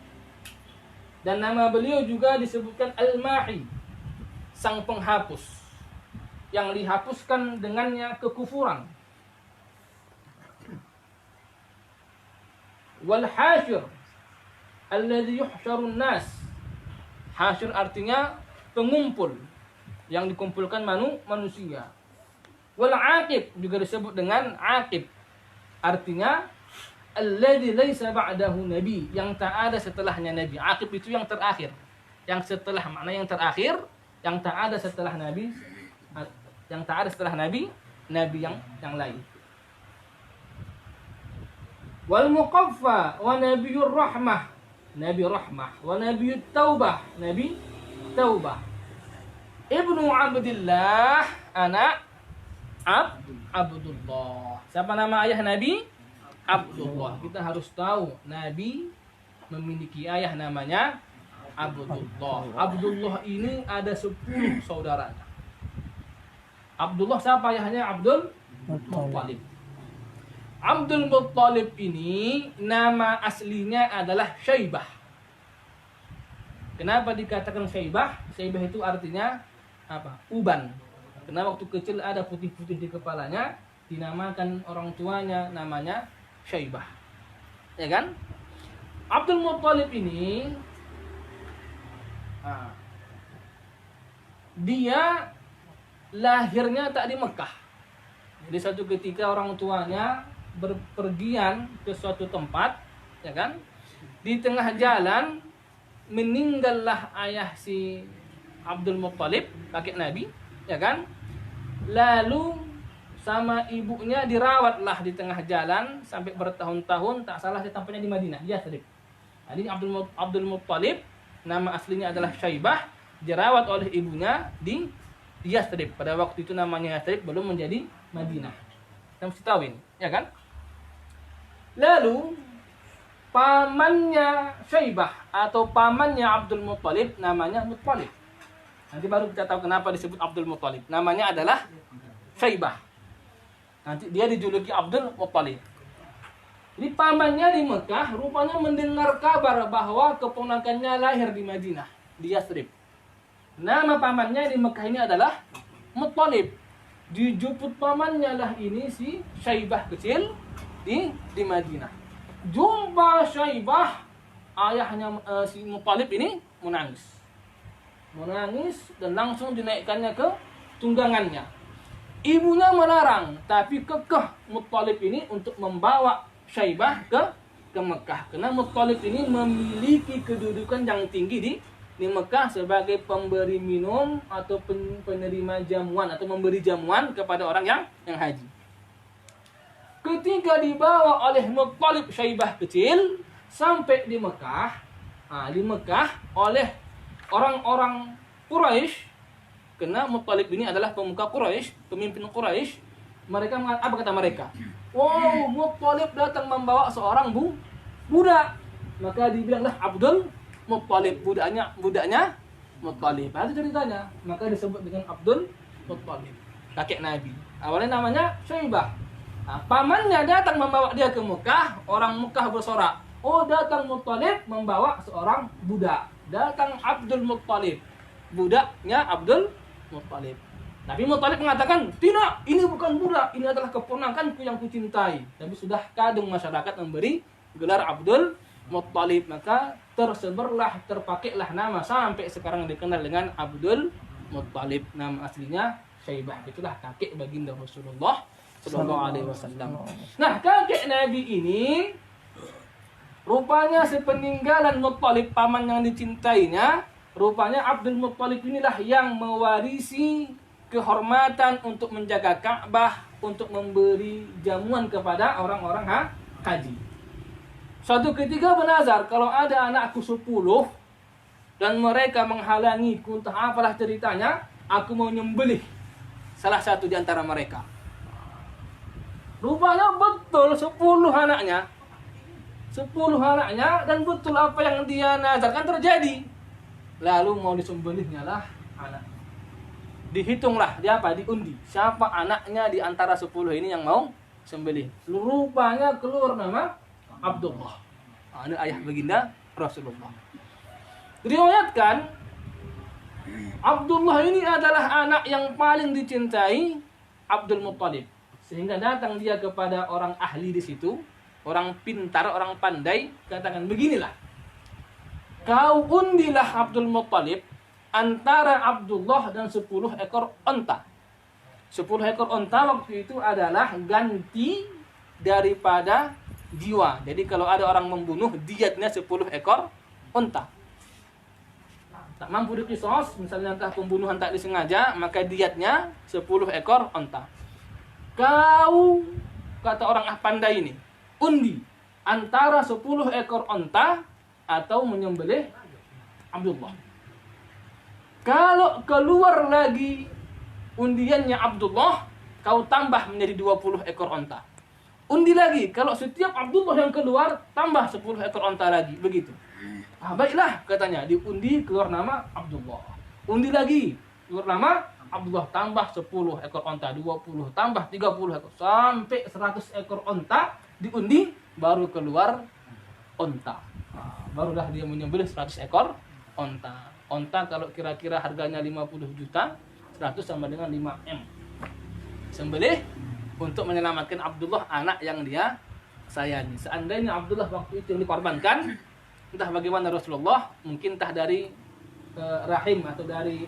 A: Dan nama beliau juga disebutkan Al-Mahi, sang penghapus, yang dihapuskan dengannya kekufuran. Wal Hasyir alladhi yuhsyarun nas. Hasyir artinya pengumpul, yang dikumpulkan manusia. Wal Aqib juga disebut dengan Aqib, artinya alladzi laisa ba'dahu nabi, yang tak ada setelahnya nabi. Aqib itu yang terakhir, yang setelah, makna yang terakhir, yang tak ada setelah nabi, yang tak ada setelah nabi nabi yang lain. Wal Muqaffa wa Nabiyur Rahmah, Nabi Rahmah, wa Nabiyut Taubah, Nabi Taubah. Ibnu Abdillah, anak Abdullah. Siapa nama ayah Nabi? Abdullah. Kita harus tahu Nabi memiliki ayah namanya Abdullah. Abdullah ini ada 10 saudaranya. Abdullah siapa ayahnya? Abdul Muttalib. Abdul Muttalib ini nama aslinya adalah Syaibah. Kenapa dikatakan Syaibah? Syaibah itu artinya apa? Uban. Karena waktu kecil ada putih-putih di kepalanya, dinamakan orang tuanya namanya Syaibah. Ya kan? Abdul Muttalib ini dia lahirnya tak di Mekah. Jadi suatu ketika orang tuanya berpergian ke suatu tempat, ya kan? Di tengah jalan meninggallah ayah si Abdul Muttalib, kakek Nabi, ya kan? Lalu sama ibunya dirawatlah di tengah jalan sampai bertahun-tahun, tak salah dia tampaknya di Madinah, Yathrib. Jadi Abdul Muttalib nama aslinya adalah Syaibah, dirawat oleh ibunya di Yathrib. Pada waktu itu namanya Yathrib, belum menjadi Madinah. Kita mesti tahu ini, ya kan? Lalu pamannya Syaibah atau pamannya Abdul Muttalib namanya Muttalib. Nanti baru kita tahu kenapa disebut Abdul Muttalib. Namanya adalah Syaibah. Nanti dia dijuluki Abdul Muttalib. Jadi pamannya di Mekah rupanya mendengar kabar bahwa keponakannya lahir di Madinah, di Yathrib. Nama pamannya di Mekah ini adalah Muttalib. Dijuput pamannya lah ini si Syaibah kecil di Madinah. Jumpa Syaibah, ayahnya si Muttalib ini menangis dan langsung dinaikkannya ke tunggangannya. Ibunya melarang, tapi kekeh Muttalib ini untuk membawa Syaibah ke Mekah. Karena Muttalib ini memiliki kedudukan yang tinggi di Mekah sebagai pemberi minum atau penerima jamuan atau memberi jamuan kepada orang yang haji. Ketika dibawa oleh Muttalib Syaibah kecil sampai di Mekah, oleh orang-orang Quraisy, karena Muttalib ini adalah pemuka Quraisy, pemimpin Quraisy, apa kata mereka? Wow, Muttalib datang membawa seorang budak. Maka dibilanglah Abdul Muttalib, budaknya Muttalib. Itu ceritanya. Maka disebut dengan Abdul Muttalib, kakek Nabi. Awalnya namanya Syaibah. Pamannya datang membawa dia ke Mekah, orang Mekah bersorak, oh datang Muttalib membawa seorang budak. Datang Abdul Muttalib, budaknya Abdul Muttalib. Nabi Muttalib mengatakan, tidak, ini bukan budak, ini adalah keponakanku yang kucintai. Tapi sudah kadung masyarakat memberi gelar Abdul Muttalib, maka terpakailah nama sampai sekarang dikenal dengan Abdul Muttalib. Nama aslinya Syaibah, itulah kakek baginda Rasulullah Sallallahu Alaihi Wasallam. Nah, kakek Nabi ini rupanya sepeninggalan Muttalib, paman yang dicintainya, rupanya Abdul Muttalib inilah yang mewarisi kehormatan untuk menjaga Ka'bah, untuk memberi jamuan kepada orang-orang haji. Suatu ketika bernazar, kalau ada anakku 10 dan mereka menghalangiku, entah apalah ceritanya, aku mau nyembelih salah satu di antara mereka. Rupanya betul 10 anaknya dan betul apa yang dia nazarkan terjadi. Lalu mau disembelihnya lah anak. Dihitunglah dia diundi. Siapa anaknya di antara 10 ini yang mau sembelih. Rupanya keluar nama Abdullah. Ini ayah baginda Rasulullah. Diriwayatkan Abdullah ini adalah anak yang paling dicintai Abdul Muttalib. Sehingga datang dia kepada orang ahli di situ, orang pintar, orang pandai, katakan beginilah. Kau undilah Abdul Muttalib antara Abdullah dan 10 ekor onta. 10 ekor onta waktu itu adalah ganti daripada jiwa. Jadi kalau ada orang membunuh, diyatnya 10 ekor onta. Tak mampu dikisos, misalnya entah pembunuhan tak disengaja, maka diyatnya 10 ekor onta. kau, kata orang pandai ini, undi antara 10 ekor onta atau menyembelih Abdullah. Kalau keluar lagi undiannya Abdullah, kau tambah menjadi 20 ekor onta. Undi lagi, kalau setiap Abdullah yang keluar, tambah 10 ekor onta lagi, begitu. Baiklah, katanya, diundi keluar nama Abdullah. Undi lagi, keluar nama Abdullah, tambah 10 ekor onta, 20, tambah 30 ekor, sampai 100 ekor onta diundi, baru keluar onta. Barulah dia menyembelih 100 ekor onta. Onta kalau kira-kira harganya 50 juta, 100 sama dengan 5M. Sembelih untuk menyelamatkan Abdullah, anak yang dia sayangi. Seandainya Abdullah waktu itu yang dikorbankan, entah bagaimana Rasulullah, mungkin entah dari rahim atau dari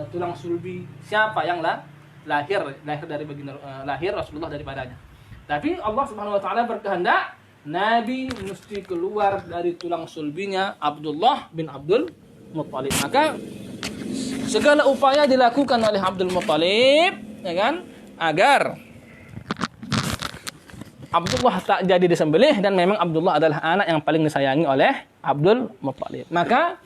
A: tulang sulbi siapa yang lahir dari baginda, lahir Rasulullah daripadanya. Tapi Allah Subhanahu wa taala berkehendak Nabi mesti keluar dari tulang sulbinya Abdullah bin Abdul Muttalib. Maka segala upaya dilakukan oleh Abdul Muttalib, ya kan, agar Abdullah tak jadi disembelih, dan memang Abdullah adalah anak yang paling disayangi oleh Abdul Muttalib. Maka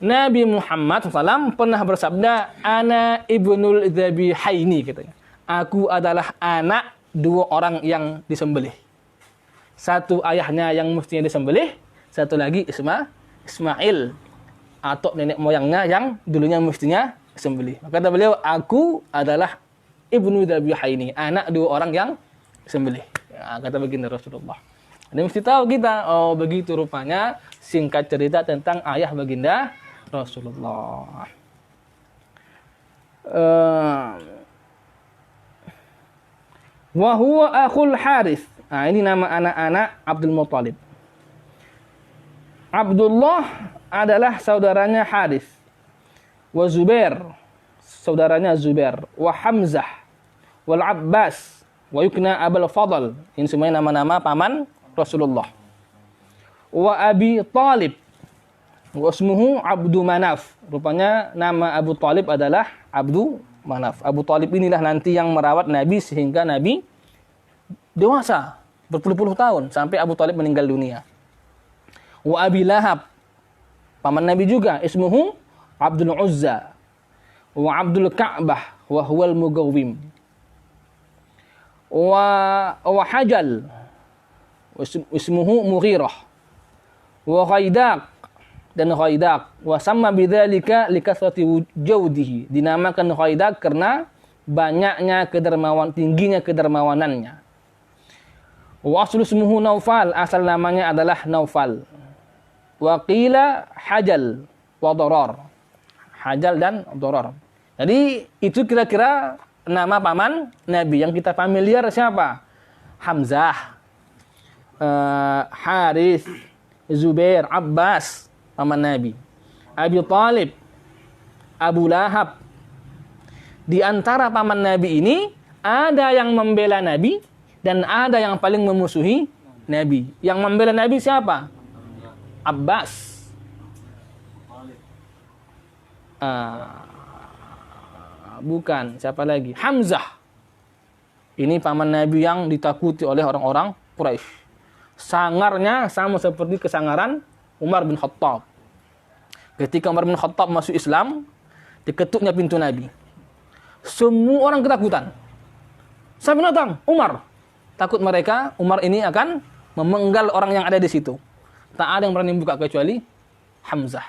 A: Nabi Muhammad SAW pernah bersabda, "Ana ibnul dzabihaini," katanya. Aku adalah anak dua orang yang disembelih. Satu ayahnya yang mestinya disembelih, satu lagi Ismail atau nenek moyangnya yang dulunya mestinya disembelih. Maka kata beliau, aku adalah ibnu dzabihaini, anak dua orang yang disembelih. Ya, kata baginda Rasulullah. Ini mesti tahu kita, oh begitu rupanya singkat cerita tentang ayah baginda Rasulullah. Wa huwa akhul Harith. Nah, ini nama anak-anak Abdul Muttalib. Abdullah adalah saudaranya Harith. Wa Zubair, saudaranya Zubair. Wa Hamzah, wal Abbas, wa yukna Abul Fadl. Ini semuanya nama-nama paman Rasulullah. Wa Abi Talib, wa ismuhu Abdu Manaf. Rupanya nama Abu Talib adalah Abdu Manaf. Abu Talib inilah nanti yang merawat Nabi sehingga Nabi dewasa, berpuluh-puluh tahun, sampai Abu Talib meninggal dunia. Wa Abi Lahab, paman Nabi juga, ismuhu Abdul Uzza. Wa Abdul Ka'bah, wa huwal Mugawwim. Wa Hajal, ismuhu Mughirah. Wa Ghaidaq, dan Ghaidaq. Wa sama bidzalika likathrati jawdihi. Dinamakan Ghaidaq karena banyaknya tingginya kedermawanannya. Wa aslu ismuhu Naufal, asal namanya adalah Naufal. Wa qila Hajal wa Darar. Hajal dan Darar. Jadi itu kira-kira nama paman Nabi. Yang kita familiar siapa? Hamzah, Harith, Zubair, Abbas, paman Nabi. Abi Talib, Abu Lahab. Di antara paman Nabi ini ada yang membela Nabi dan ada yang paling memusuhi Nabi. Yang membela Nabi siapa? Abbas. Bukan, siapa lagi? Hamzah. Ini paman Nabi yang ditakuti oleh orang-orang Quraisy. Sangarnya sama seperti kesangaran Umar bin Khattab. Ketika Umar bin Khattab masuk Islam, diketuknya pintu Nabi. Semua orang ketakutan. Sampai datang Umar. Takut mereka, Umar ini akan memenggal orang yang ada di situ. Tak ada yang berani buka kecuali Hamzah.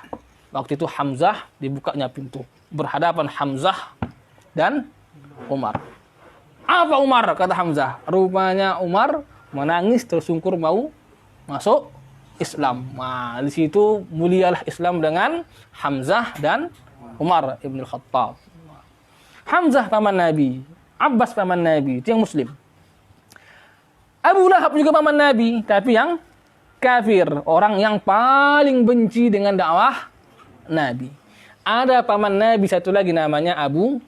A: Waktu itu Hamzah dibukanya pintu. Berhadapan Hamzah dan Umar. Apa Umar? Kata Hamzah. Rupanya Umar menangis tersungkur mau masuk Islam. Nah, di situ mulialah Islam dengan Hamzah dan Umar ibn Khattab. Hamzah paman Nabi, Abbas paman Nabi, itu yang Muslim. Abu Lahab juga paman Nabi, tapi yang kafir, orang yang paling benci dengan dakwah Nabi. Ada paman Nabi satu lagi namanya Abu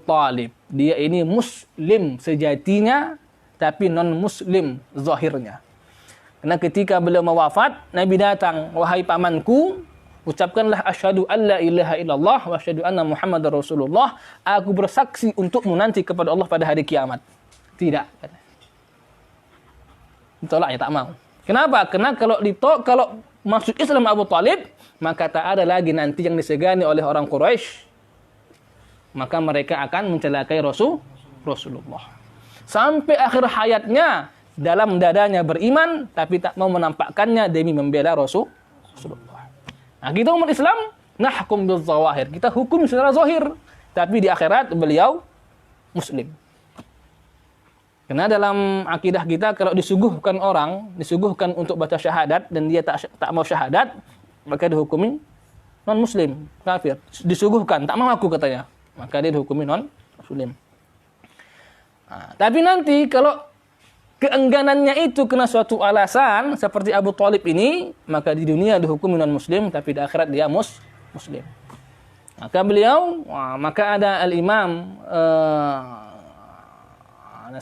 A: Talib. Dia ini Muslim sejatinya, tapi non-Muslim zahirnya. Karena ketika beliau mewafat, Nabi datang, wahai pamanku, ucapkanlah asyhadu an la ilaha illallah wa asyhadu anna Muhammadar Rasulullah. Aku bersaksi untukmu nanti kepada Allah pada hari kiamat. Tidak. Ditolak ya, tak mau. Kenapa? Karena kalau masuk Islam Abu Talib, maka tak ada lagi nanti yang disegani oleh orang Quraisy. Maka mereka akan mencelakai Rasulullah. Sampai akhir hayatnya dalam dadanya beriman, tapi tak mau menampakkannya demi membela Rasulullah. Nah, kita umat Islam nahkum bil zawahir. Kita hukum secara zahir, tapi di akhirat beliau muslim. Karena dalam akidah kita kalau disuguhkan untuk baca syahadat dan dia tak mau syahadat, maka dihukumi non muslim, kafir. Disuguhkan, tak mau aku katanya, maka dia dihukumi non muslim. Nah, tapi nanti kalau keengganannya itu kena suatu alasan seperti Abu Talib ini, maka di dunia dihukumi non muslim, tapi di akhirat dia muslim. Maka beliau, maka ada al-Imam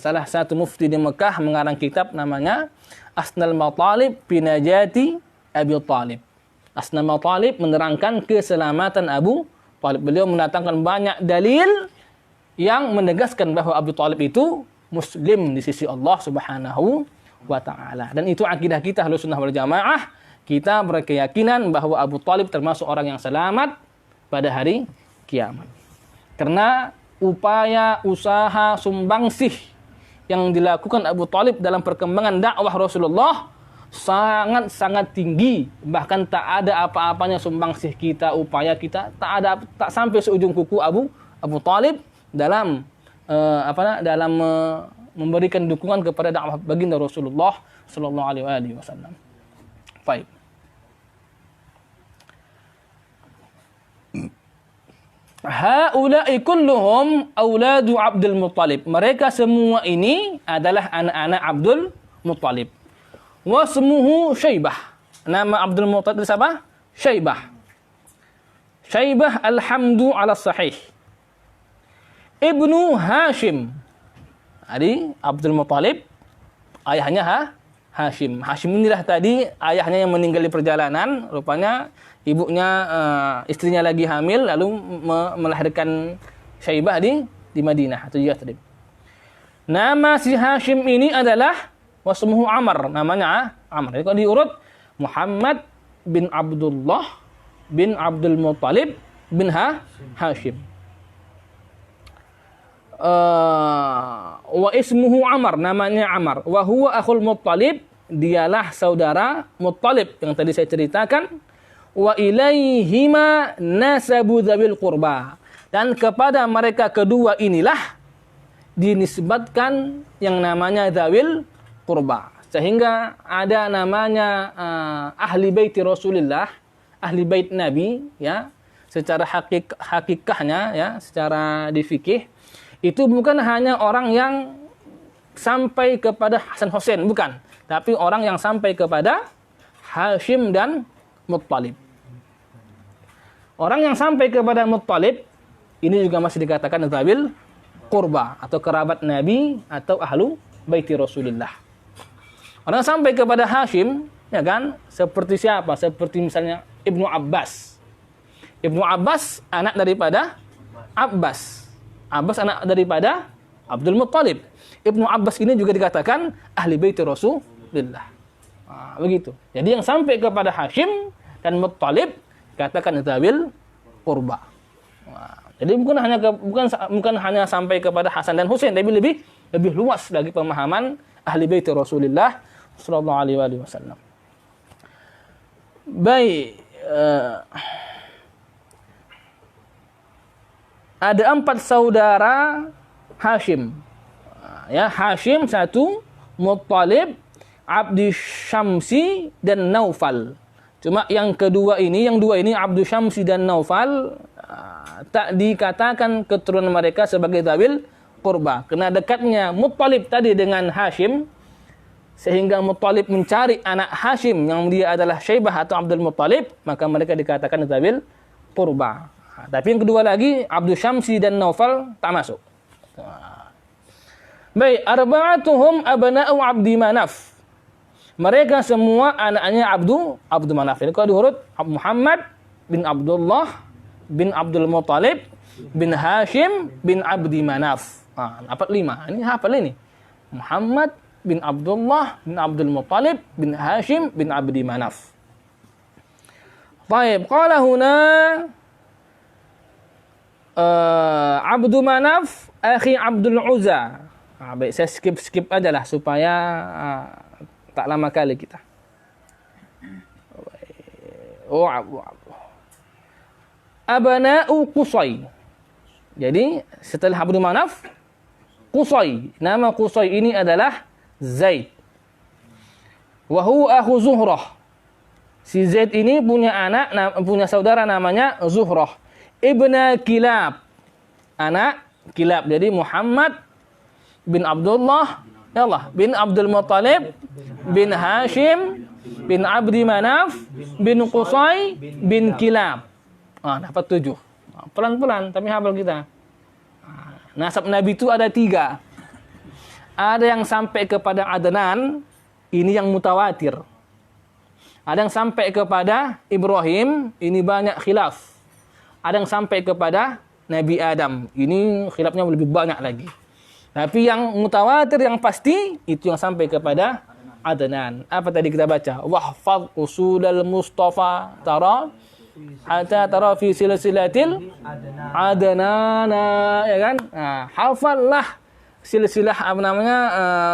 A: salah satu mufti di Mekah mengarang kitab namanya Asnal Matalib Binajati Abi Talib. Asnal Matalib menerangkan keselamatan Abu Talib. Beliau mendatangkan banyak dalil yang menegaskan bahwa Abu Talib itu muslim di sisi Allah Subhanahu wa taala. Dan itu akidah kita Ahlussunnah wal Jamaah. Kita berkeyakinan bahwa Abu Talib termasuk orang yang selamat pada hari kiamat. Karena upaya, usaha, sumbangsih yang dilakukan Abu Talib dalam perkembangan dakwah Rasulullah sangat-sangat tinggi. Bahkan tak ada apa-apanya sumbangsih kita, upaya kita, tak sampai seujung kuku Abu Talib dalam memberikan dukungan kepada dakwah baginda Rasulullah sallallahu alaihi wasallam. Baik. Haula'i kulluhum auladu Abdul Muttalib. Mereka semua ini adalah anak-anak Abdul Muttalib. Wasmuhu Syaibah. Nama Abdul Muttalib siapa? Syaibah. Syaibah alhamdu ala sahih. Ibnu Hashim. Jadi Abdul Muttalib ayahnya Hashim. Hashim inilah tadi ayahnya yang meninggal di perjalanan. Rupanya ibunya, istrinya lagi hamil, lalu melahirkan Syaibah di Madinah atau Yathrib. Nama si Hashim ini adalah wasmuhu Amr, namanya Amr. Jadi kalau diurut Muhammad bin Abdullah bin Abdul Muttalib bin Hashim. Wa ismuhu Amr, namanya Amr. Wa huwa akhul Muttalib, dialah saudara Muttalib yang tadi saya ceritakan. Wa ilaihima nasabu dzawil qurba. Dan kepada mereka kedua inilah dinisbatkan yang namanya dzawil qurba. Sehingga ada namanya ahli bait Rasulullah, ahli bait Nabi, ya. Secara hakikahnya, ya, secara di fikih itu bukan hanya orang yang sampai kepada Hasan Hussein, bukan, tapi orang yang sampai kepada Hashim dan Muttalib. Orang yang sampai kepada Muttalib ini juga masih dikatakan dzawil qurba atau kerabat Nabi atau ahlu baiti Rasulullah. Orang yang sampai kepada Hashim, ya kan, seperti siapa? Seperti misalnya Ibnu Abbas. Ibnu Abbas anak daripada Abbas. Abbas anak daripada Abdul Muttalib. Ibnu Abbas ini juga dikatakan ahli baiti Rasulullah. Begitu. Jadi yang sampai kepada Hashim dan Muttalib katakan dzawil qurba. Jadi bukan hanya sampai kepada Hasan dan Husain, tapi lebih luas lagi pemahaman ahli bait Rasulullah sallallahu alaihi wasallam. Baik, ada 4 saudara Hashim. Ya, Hashim 1, Muttalib, Abdi Syamsi dan Naufal. Cuma yang dua ini Abdu Syamsi dan Naufal tak dikatakan keturunan mereka sebagai dzawil qurba. Karena dekatnya Muttalib tadi dengan Hashim, sehingga Muttalib mencari anak Hashim yang dia adalah Syaibah atau Abdul Muttalib, maka mereka dikatakan dzawil qurba. Tapi yang kedua lagi Abdu Syamsi dan Naufal tak masuk. Baik, arba'atuhum abna'u Abdi Manaf. Mereka semua anaknya Abdu Manaf. Ini kalau diurut Muhammad bin Abdullah bin Abdul Muttalib bin Hashim bin Abdi Manaf. Dapat 5. Ini hafal ini. Muhammad bin Abdullah bin Abdul Muttalib bin Hashim bin Abdi Manaf. Baik, qala huna Abdu Manaf akhi Abdul Uzza. Baik, saya skip aja lah supaya tak lama kali kita. Oh, Abana'u Qusay. Jadi setelah Abdu Manaf, Qusay. Nama Qusay ini adalah Zaid. Wa huwa akhu Zuhrah. Si Zaid ini punya punya saudara namanya Zuhrah. Ibna Kilab. Anak Kilab. Jadi Muhammad bin Abdullah bin Abdul Muttalib bin Hashim bin Abdi Manaf bin Qusay bin Kilab. Dapat 7. Pelan-pelan tapi hafal kita. Nasab Nabi itu ada 3. Ada yang sampai kepada Adnan, ini yang mutawatir. Ada yang sampai kepada Ibrahim, ini banyak khilaf. Ada yang sampai kepada Nabi Adam, ini khilafnya lebih banyak lagi. Tapi yang mutawatir, yang pasti, itu yang sampai kepada Adnan. Apa tadi kita baca? Wahfaz usulal Mustafa hatta tara fi silsilatil Adnana, ya kan? Hafallah silsilah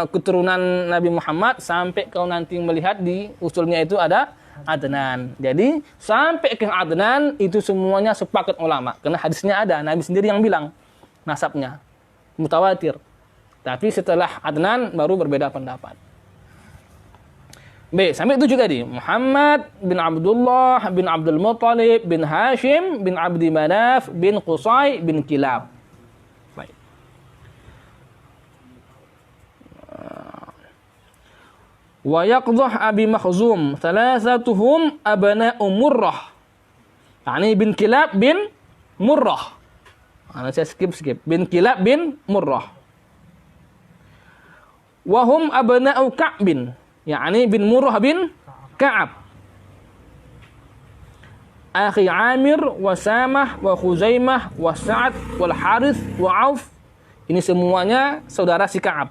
A: keturunan Nabi Muhammad sampai kau nanti melihat di usulnya itu ada Adnan. Jadi sampai ke Adnan itu semuanya sepakat ulama. Karena hadisnya ada, Nabi sendiri yang bilang nasabnya mutawatir. Tapi setelah Adnan baru berbeda pendapat. Sampai 7 tadi. Muhammad bin Abdullah bin Abdul Muttalib bin Hashim bin Abdi Manaf bin Qusay bin Kilab. Wa yaqdhah Abi Makhzum thalathatuhum abana'u Murrah. Yani bin Kilab bin Murrah. Saya skip. Bin Kilab bin Murrah. Wa hum abana'u Ka'bin. Yani bin Murrah bin Ka'ab. Akhi Amir wa Samah wa Khuzaimah wa Sa'ad wal Harith wa Auf. Ini semuanya saudara si Ka'ab.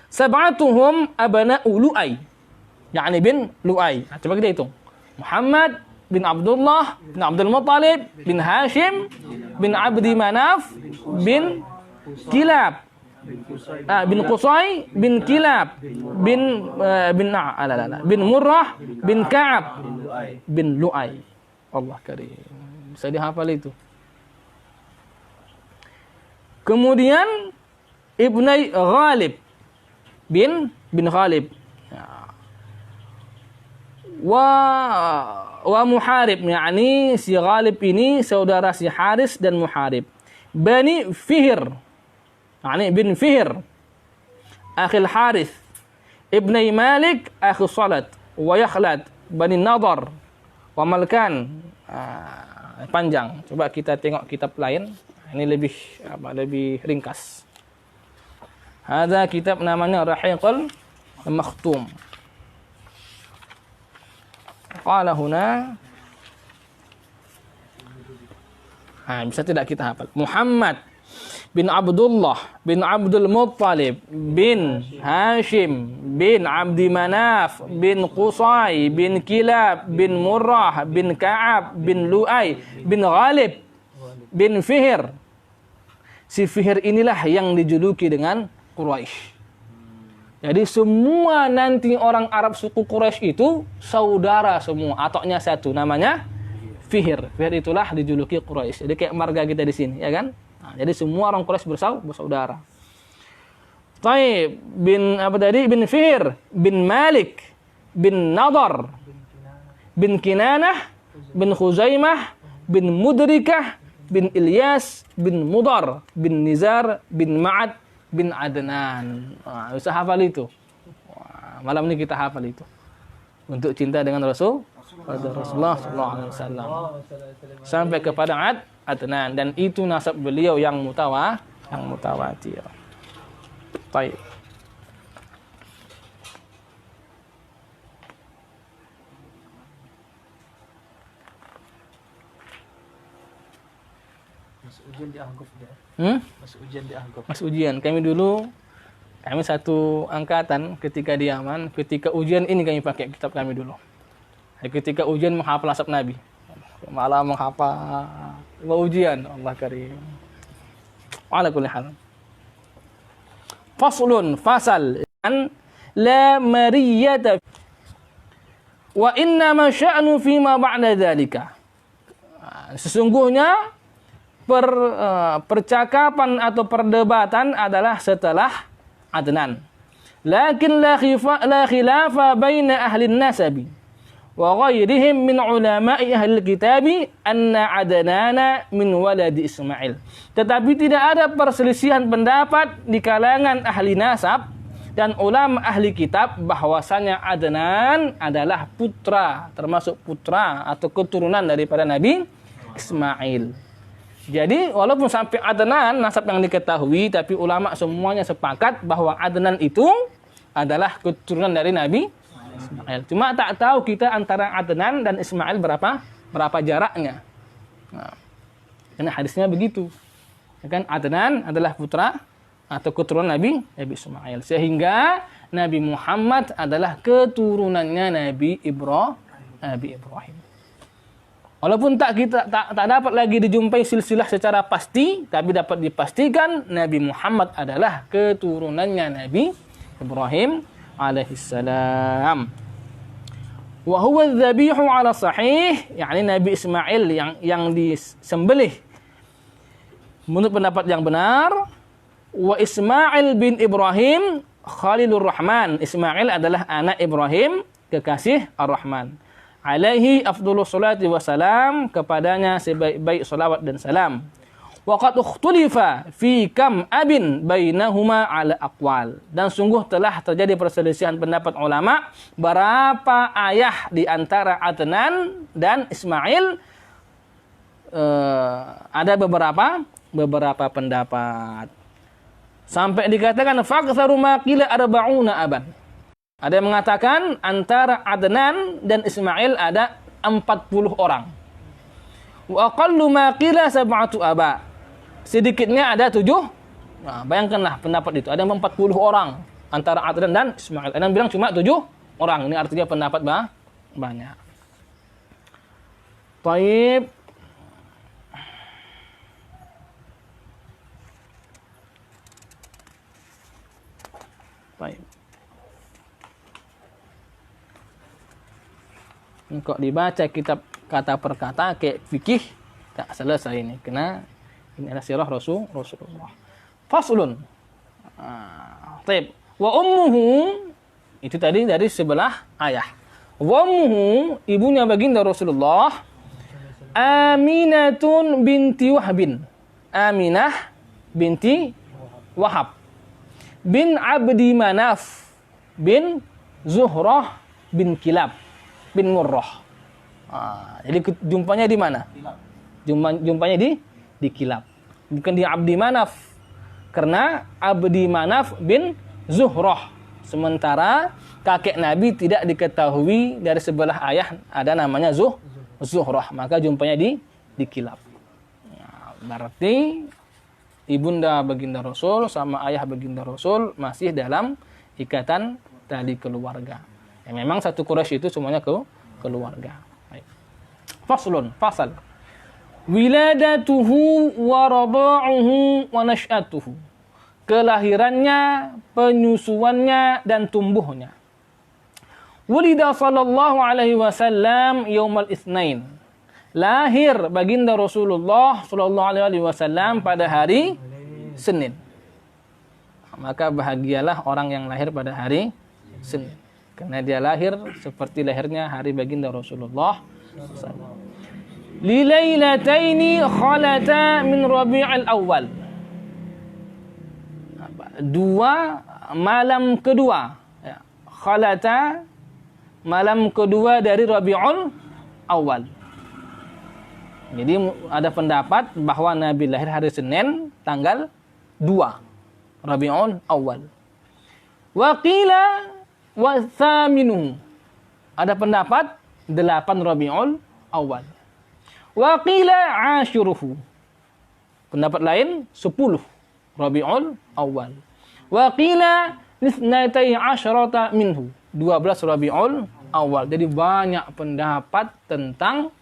A: Sab'atuhum abana'u Lu'ay. Yani bin Lu'ay. Coba kita hitung. Muhammad bin Abdullah bin Abdul Muttalib bin Hashim bin Abdi Manaf bin Kilab. Bin Qusay bin Kilab bin Murrah bin Ka'ab bin Lu'ay. Allah karim. Bisa dihafal itu. Kemudian Ibnai Ghalib bin Ghalib wa Muharib, yakni si Ghalib ini saudara si Haris dan Muharib. Bani Fihr, yakni bin Fihr akhil Harith. Ibnai Malik akhil Salat wa Yakhlad Bani Nadar wa Malkan. Panjang. Coba kita tengok kitab lain. Ini lebih ringkas. Ada kitab namanya Rahiqul Makhtum. Qala huna. Bisa tidak kita hafal? Muhammad bin Abdullah bin Abdul Muttalib bin Hashim bin Abdi Manaf bin Qusay bin Kilab bin Murrah bin Ka'ab bin Lu'ay bin Ghalib bin Fihr. Si Fihr inilah yang dijuluki dengan Quraisy. Jadi semua nanti orang Arab suku Quraisy itu saudara semua, atoknya satu, namanya Fihr. Fihr itulah dijuluki Quraisy. Jadi kayak marga kita di sini, ya kan? Jadi semua orang Quraisy bersaudara. Taib bin bin Fihr bin Malik bin Nadar bin Kinanah bin Khuzaimah bin Mudrikah bin Ilyas bin Mudar bin Nizar bin Ma'ad bin Adnan. Bisa hafal itu. Malam ini kita hafal itu. Untuk cinta dengan Rasulullah SAW. Sampai kepada Adnan. Dan itu nasab beliau yang mutawatir. Baik.
B: Mas ujian di Ahgaf dia. Mas ujian di Ahgaf. Mas ujian. Kami dulu
A: Kami satu angkatan ketika di Yaman, ketika ujian ini kami pakai kitab kami dulu. Ketika ujian menghafal asap Nabi. Malah menghafal ujian, Allah karim. Ala kulli hal. Faslun, fasal an la mariyata wa inna ma sya'nu fima ba'da dzalika. Sesungguhnya percakapan atau perdebatan adalah setelah Adnan. Lakin la khilafa baina ahli nasabi wa ghairihim min ulama'i ahli kitabi anna Adnana min waladi Ismail. Tetapi tidak ada perselisihan pendapat di kalangan ahli nasab dan ulama ahli kitab bahwasanya Adnan adalah putra, termasuk putra atau keturunan daripada Nabi Ismail. Jadi walaupun sampai Adnan nasab yang diketahui, tapi ulama semuanya sepakat bahwa Adnan itu adalah keturunan dari Nabi Ismail. Cuma tak tahu kita antara Adnan dan Ismail berapa jaraknya. Nah, karena hadisnya begitu. Ya kan, Adnan adalah putra atau keturunan Nabi Ismail. Sehingga Nabi Muhammad adalah keturunannya Nabi Ibrahim. Walaupun tak dapat lagi dijumpai silsilah secara pasti, tapi dapat dipastikan Nabi Muhammad adalah keturunannya Nabi Ibrahim alaihissalam. Wa huwa adz-dzabihu ala sahih, yakni Nabi Ismail yang disembelih menurut pendapat yang benar. Wa Ismail bin Ibrahim Khalilur Rahman. Ismail adalah anak Ibrahim, kekasih Ar-Rahman. Alaihi afdhalus salati wassalam, kepadanya sebaik-baik salawat dan salam. Wa qad ukhtulifa fi kam abin bainahuma ala aqwal. Dan sungguh telah terjadi perselisihan pendapat ulama berapa ayah di antara Adnan dan Ismail. Ada beberapa pendapat. Sampai dikatakan faqtharu ma qila arba'una aban. Ada yang mengatakan antara Adnan dan Ismail ada 40 orang. Wa aqallu ma qila sab'atu aba. Sedikitnya ada 7. Nah, bayangkanlah pendapat itu. Ada 40 orang antara Adnan dan Ismail. Ada yang bilang cuma 7 orang. Ini artinya pendapat banyak. Taib. Baik. Kok dibaca kitab kata per kata kayak fikih tak selesai ini, karena ini adalah sirah Rasulullah. Faslun. Taib. Wa ummuhu, itu tadi dari sebelah ayah. Wa ummuhu, ibunya baginda Rasulullah, Aminatun binti Wahbin. Aminah binti Wahab bin Abdi Manaf bin Zuhrah bin Kilab bin Murrah. Jadi jumpanya di mana? Jumpanya di Kilab. Bukan di Abdi Manaf. Karena Abdi Manaf bin Zuhrah. Sementara kakek Nabi tidak diketahui dari sebelah ayah ada namanya Zuhrah. Maka jumpanya di Kilab. Berarti ibunda baginda Rasul sama ayah baginda Rasul masih dalam ikatan tali keluarga. Ya, memang satu Quraisy itu semuanya keluarga. Baik. Faslun, fasal. Wiladatuhu wa rada'uhu wa nash'atuhu. Kelahirannya, penyusuannya dan tumbuhnya. Wulida sallallahu alaihi wasallam yaumal itsnain. Lahir baginda Rasulullah sallallahu alaihi wasallam pada hari Senin. Maka bahagialah orang yang lahir pada hari Senin. Karena dia lahir seperti lahirnya hari baginda Rasulullah SAW. Lilailataini khalata min Rabi'il Awal. Dua malam kedua. Ya. Khalata malam kedua dari Rabi'ul Awal. Jadi ada pendapat bahwa Nabi lahir hari Senin tanggal 2 Rabi'ul Awal. Wa qila wa thaminuhu. Ada pendapat 8 Rabi'ul Awal. Wa qila ashuruhu. Pendapat lain 10 Rabi'ul Awal. Wa qila lisnatai asyrata minhu. 12 Rabiul Awal. Jadi banyak pendapat tentang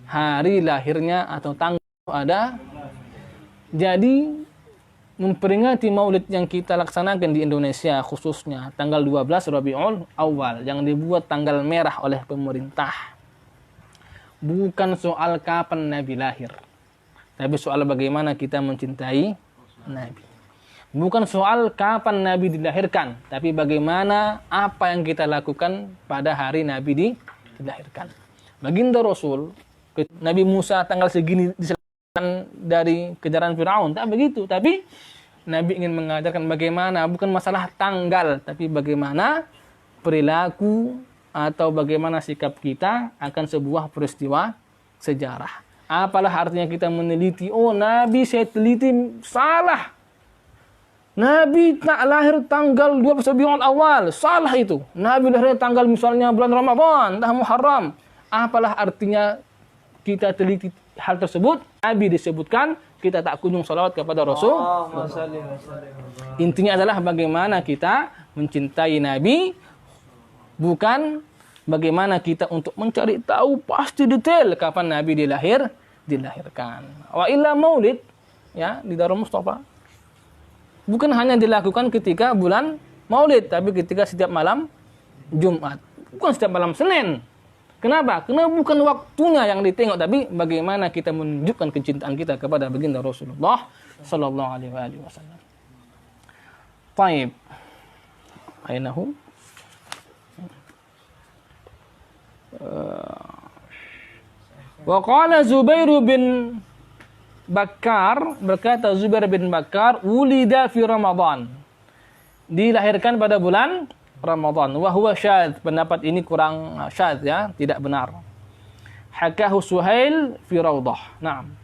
A: hari lahirnya atau tanggal ada. Jadi memperingati Maulid yang kita laksanakan di Indonesia khususnya tanggal 12 Rabiul Awal yang dibuat tanggal merah oleh pemerintah. Bukan soal kapan Nabi lahir, tapi soal bagaimana kita mencintai Nabi. Bukan soal kapan Nabi dilahirkan, tapi bagaimana apa yang kita lakukan pada hari Nabi dilahirkan. Baginda Rasul, Nabi Musa tanggal segini diselamatkan dari kejaran Firaun, tak begitu. Tapi Nabi ingin mengajarkan bagaimana, bukan masalah tanggal, tapi bagaimana perilaku atau bagaimana sikap kita akan sebuah peristiwa sejarah. Apalah artinya kita meneliti, oh Nabi saya teliti salah. Nabi tak lahir tanggal 12 Rabiul Awal, salah itu. Nabi lahir tanggal misalnya bulan Ramadan, dah Muharram. Apalah artinya kita teliti hal tersebut? Nabi disebutkan, kita tak kunjung salawat kepada Rasul. Intinya adalah bagaimana kita mencintai Nabi, bukan bagaimana kita untuk mencari tahu pasti detail kapan Nabi dilahirkan. Wa illa maulid ya di Darul Mustafa bukan hanya dilakukan ketika bulan Maulid, tapi ketika setiap malam Jumat, bukan setiap malam Senin. Kenapa? Karena bukan waktunya yang ditengok, tapi bagaimana kita menunjukkan kecintaan kita kepada baginda Rasulullah sallallahu alaihi wasallam. Taib. Ainahu? Wa qala Zubair bin Bakar, berkata Zubair bin Bakar, ulida fi Ramadan. Dilahirkan pada bulan Ramadan. Wa huwa syadz. Pendapat ini kurang syadz ya, tidak benar. Hakahu Suhail fi Rawdah. Naam.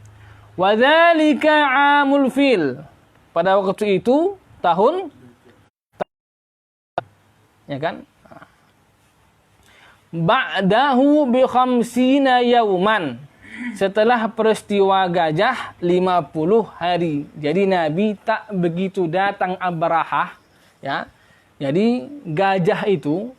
A: Wa dzalika 'amul fil. Pada waktu itu tahun ya kan? Ba'dahu bi khamsina yauman. Setelah peristiwa gajah 50 hari. Jadi Nabi tak begitu datang Abrahah ya. Jadi gajah itu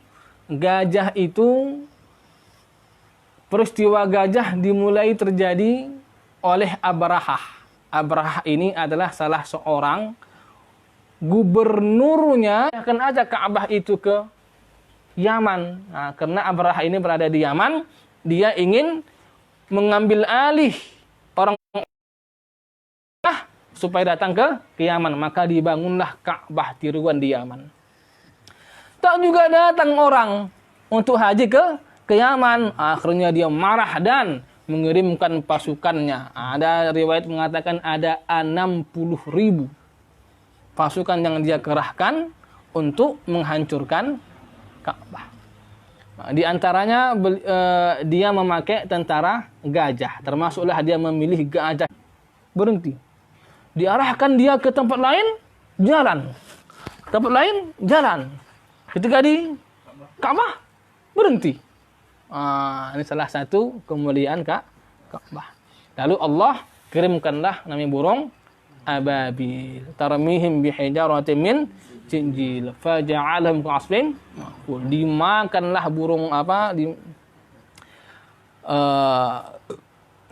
A: peristiwa gajah dimulai terjadi oleh Abrahah. Abrahah ini adalah salah seorang gubernurnya akan ajak Ka'bah itu ke Yaman. Nah, karena Abrahah ini berada di Yaman, dia ingin mengambil alih orang supaya datang ke Yaman, maka dibangunlah Ka'bah tiruan di Yaman. Tak juga datang orang untuk haji ke Yaman. Akhirnya dia marah dan mengirimkan pasukannya. Ada riwayat mengatakan ada 60.000 pasukan yang dia kerahkan untuk menghancurkan Ka'bah. Di antaranya dia memakai tentara gajah. Termasuklah dia memilih gajah. Berhenti. Diarahkan dia ke tempat lain, jalan. Tempat lain, jalan. Ketika di Ka'bah, berhenti. Ini salah satu kemuliaan Ka'bah. Lalu Allah kirimkanlah namanya burung ababil. Tarmihim bihijaratin min Sinjil faja'alhum ka'asfin ma'kul. Dimakanlah burung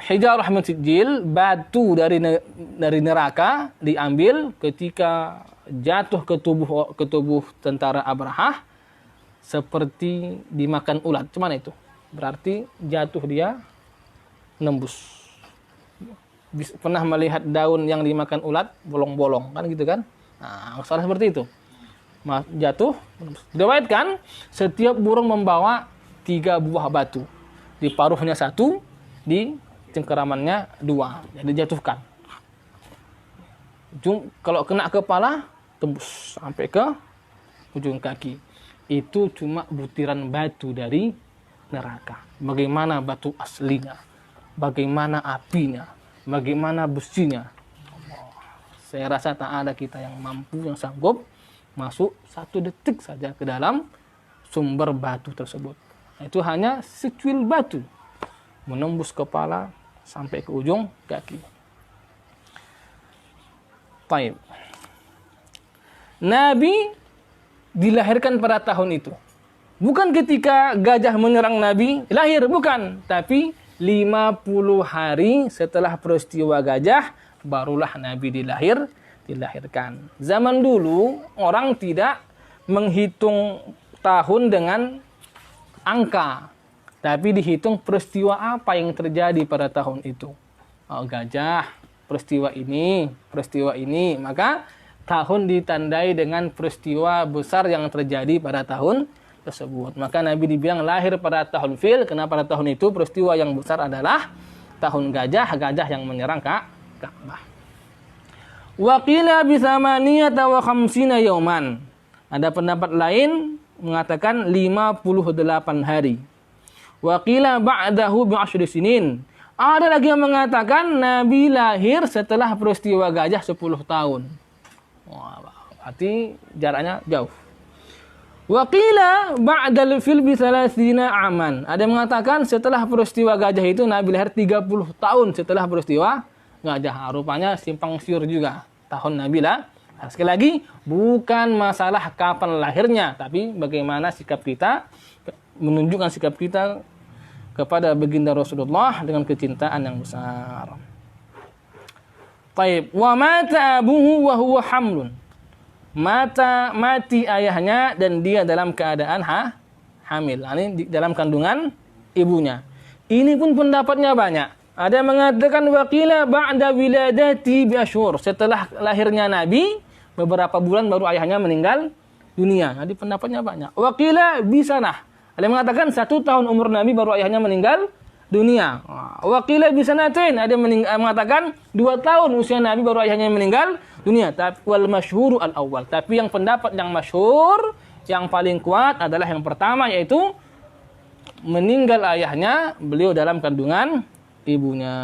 A: hijarah min sijil, batu dari neraka diambil ketika jatuh ke tubuh tentara Abrahah seperti dimakan ulat. Cuman itu berarti jatuh dia nembus. Pernah melihat daun yang dimakan ulat bolong-bolong kan gitu kan? Nah, salah seperti itu. Jatuh. Diriwayatkan setiap burung membawa 3 buah batu. Di paruhnya 1, di cengkeramannya 2. Jadi jatuhkan. Kalau kena kepala, tembus sampai ke ujung kaki. Itu cuma butiran batu dari neraka. Bagaimana batu aslinya? Bagaimana apinya? Bagaimana besinya? Saya rasa tak ada kita yang mampu, yang sanggup masuk 1 detik saja ke dalam sumber batu tersebut. Itu hanya secuil batu menembus kepala sampai ke ujung kaki. Baik. Nabi dilahirkan pada tahun itu. Bukan ketika gajah menyerang Nabi lahir, bukan. Tapi 50 hari setelah peristiwa gajah, barulah Nabi dilahirkan. Zaman dulu, orang tidak menghitung tahun dengan angka. Tapi dihitung peristiwa apa yang terjadi pada tahun itu. Oh, gajah, peristiwa ini. Maka tahun ditandai dengan peristiwa besar yang terjadi pada tahun tersebut. Maka Nabi dibilang lahir pada tahun fil, karena pada tahun itu peristiwa yang besar adalah tahun gajah yang menyerang Ka'bah. Wa qila bi thamaniyata wa khamsina yauman. Ada pendapat lain mengatakan 58 hari. Wa qila ba'dahu bi 10 sinin. Ada lagi yang mengatakan Nabi lahir setelah peristiwa gajah 10 tahun. Wah, berarti jaraknya jauh. Wa qila ba'dal fil bi 30 aman. Ada yang mengatakan setelah peristiwa gajah itu Nabi lahir 30 tahun setelah peristiwa gajah. Rupanya simpang siur juga tahun Nabi lah. Sekali lagi, bukan masalah kapan lahirnya, tapi bagaimana sikap kita, menunjukkan sikap kita kepada baginda Rasulullah dengan kecintaan yang besar. Taib, wa mata abuhu wa huwa hamlun. Mati ayahnya dan dia dalam keadaan hamil. Ini dalam kandungan ibunya. Ini pun pendapatnya banyak. Ada yang mengatakan waqila ba'da wiladati bi asyhur. Setelah lahirnya Nabi, beberapa bulan baru ayahnya meninggal dunia. Jadi pendapatnya banyak. Waqila bisanah. Ada yang mengatakan 1 tahun umur Nabi baru ayahnya meninggal dunia. Waqila bisanatain. Ada yang mengatakan 2 tahun usia Nabi baru ayahnya meninggal dunia. Wal masyhuru al awal. Tapi yang pendapat yang masyhur, yang paling kuat adalah yang pertama, yaitu meninggal ayahnya, beliau dalam kandungan ibunya.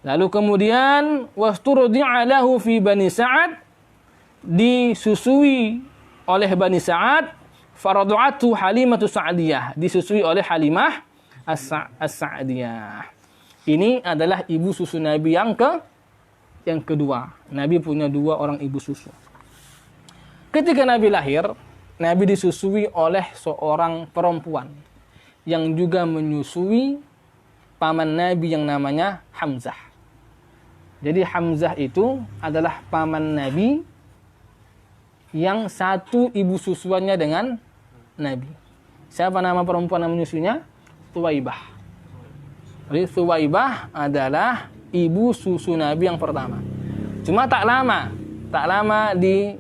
A: Lalu kemudian wasturdi'a lahu fi Bani Sa'ad, disusui oleh Bani Sa'ad, faradu'atu Halimatu Sa'diyah, disusui oleh Halimah As-Sa'diyah. Ini adalah ibu susu Nabi yang kedua. Nabi punya 2 orang ibu susu. Ketika Nabi lahir, Nabi disusui oleh seorang perempuan yang juga menyusui paman Nabi yang namanya Hamzah. Jadi Hamzah itu adalah paman Nabi yang satu ibu susuannya dengan Nabi. Siapa nama perempuan yang menyusuinya? Thuwaibah. Jadi Thuwaibah adalah ibu susu Nabi yang pertama. Cuma tak lama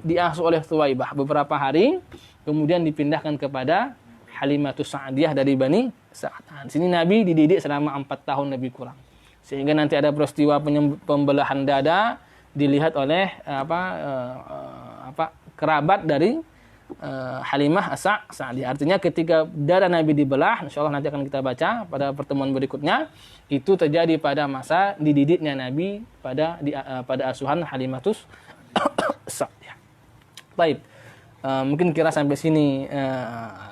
A: diasuh oleh Thuwaibah, beberapa hari, kemudian dipindahkan kepada Halimatus Sa'diyah dari Bani Sa'ad. Di sini Nabi dididik selama 4 tahun lebih kurang. Sehingga nanti ada peristiwa pembelahan dada dilihat oleh kerabat dari Halimah As-Sa'diyah. Artinya ketika dada Nabi dibelah, insyaallah nanti akan kita baca pada pertemuan berikutnya, itu terjadi pada masa dididiknya Nabi pada asuhan Halimatus Sa'diyah. Baik. Mungkin kira sampai sini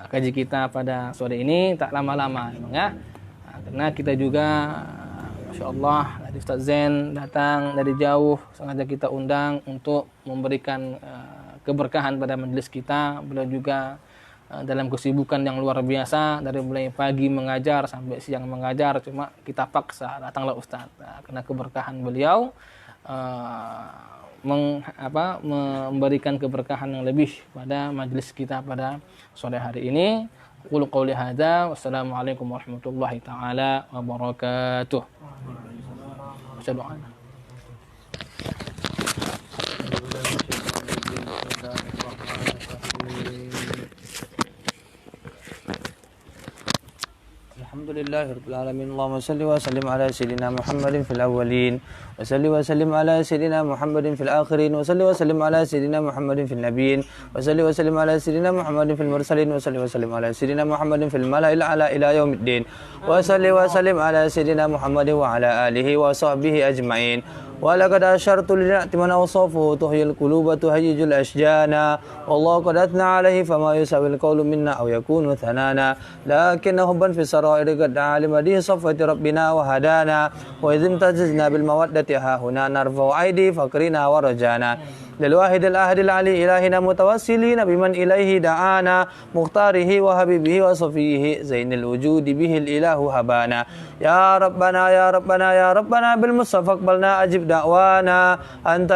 A: kaji kita pada sore ini, tak lama-lama memang ya. Karena kita juga Masya Allah dari Ustaz Zain datang dari jauh, sengaja kita undang untuk memberikan keberkahan pada majelis kita. Beliau juga dalam kesibukan yang luar biasa, dari mulai pagi mengajar sampai siang mengajar, cuma kita paksa datanglah Ustaz. Karena keberkahan beliau memberikan keberkahan yang lebih pada majelis kita pada sore hari ini. Qul qouli hadza, wassalamualaikum warahmatullahi taala wabarakatuh.
B: Alhamdulillahirabbil alamin. Allahumma shalli wa sallim ala sayyidina Muhammadin fil awwalin wa salli wa sallim ala sayyidina Muhammadin fil akhirin wa salli wa sallim ala sayyidina Muhammadin fil nabiyyin wa salli wa sallim ala sayyidina Muhammadin fil mursalin wa salli wa sallim ala sayyidina Muhammadin fil mala'il a'la ila yaumiddin wa salli wa sallim ala sayyidina Muhammadin wa ala alihi wa sahbihi ajma'in. ولقد أشرت لنعت من أوصافه تحيي القلوب تهيج الأشجان والله قد أثنى عليه فما يساوي القول منا أو يكون ثنانا لكن حبا في السرائر قد علم به صفوة ربنا وهدانا وإذ امتزجنا بالمودة ها هنا نرفع أيدي فقرنا ورجانا للواحد الأحد العلي إلهنا متوسلين بمن إليه دعانا مختاره وحبيبه وصفيه زين الوجود به الإله هبانا يا ربنا يا ربنا يا ربنا بالمصطفى اقبلنا أجب دعوانا أنت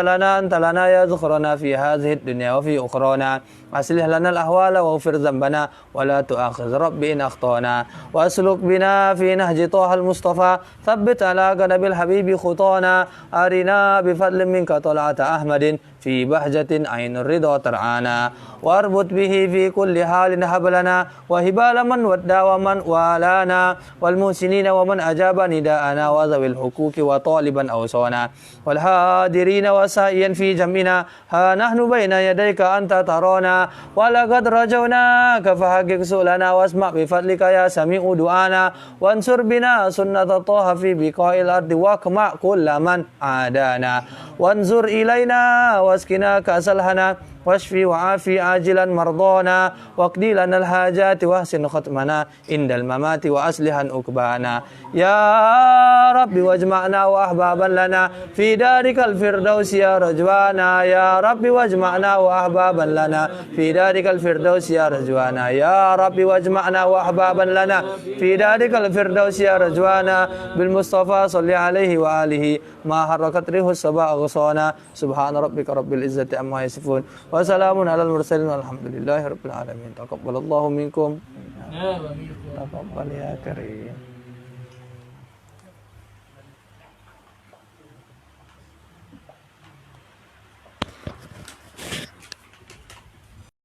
B: لنا يا ذخرنا في هذه الدنيا وفي أخرانا أصلح لنا الأحوال واغفر ذنبنا ولا تؤاخذ ربي إن أخطأنا وأسلك بنا في نهج طه المصطفى ثبت على قلب الحبيب خطانا أرنا بفضل منك طلعة أحمد في بهجة عين الرضا ترعانا واربط به في كل حال هب لنا وهبال من ودى ومن والانا والمحسنين ومن أجاب نداءنا وذوي الحقوق وطالبا أوصانا والحاضرين وسائيا في جمعنا ها نحن بين يديك أنت ترانا ولقد رجوناك فحقق سؤلنا واسمع بفضلك يا سميع دعانا وانصر بنا سنة طه في بقاء الأرض واقمع كل من عادانا وانظر إلينا واسقنا كأس الهنا واشفي وعافي عاجلا مرضانا واقضي لنا الحاجات واحسن ختمنا عند الممات وأصلحا عقبانا يا رب واجمعنا وأحبابا لنا في دارك الفردوس يا رجوانا يا رب واجمعنا وأحبابا لنا في دارك الفردوس يا رجوانا يا رب واجمعنا وأحبابا لنا في دارك الفردوس يا رجوانا بالمصطفى صلى عليه وآله ما حركت ريح السبا أغصانا سبحان ربك رب العزة عما يصفون وسلام على المرسلين والحمد لله رب العالمين تقبل الله منكم
A: يا ومنكم.
B: تقبل يا كريم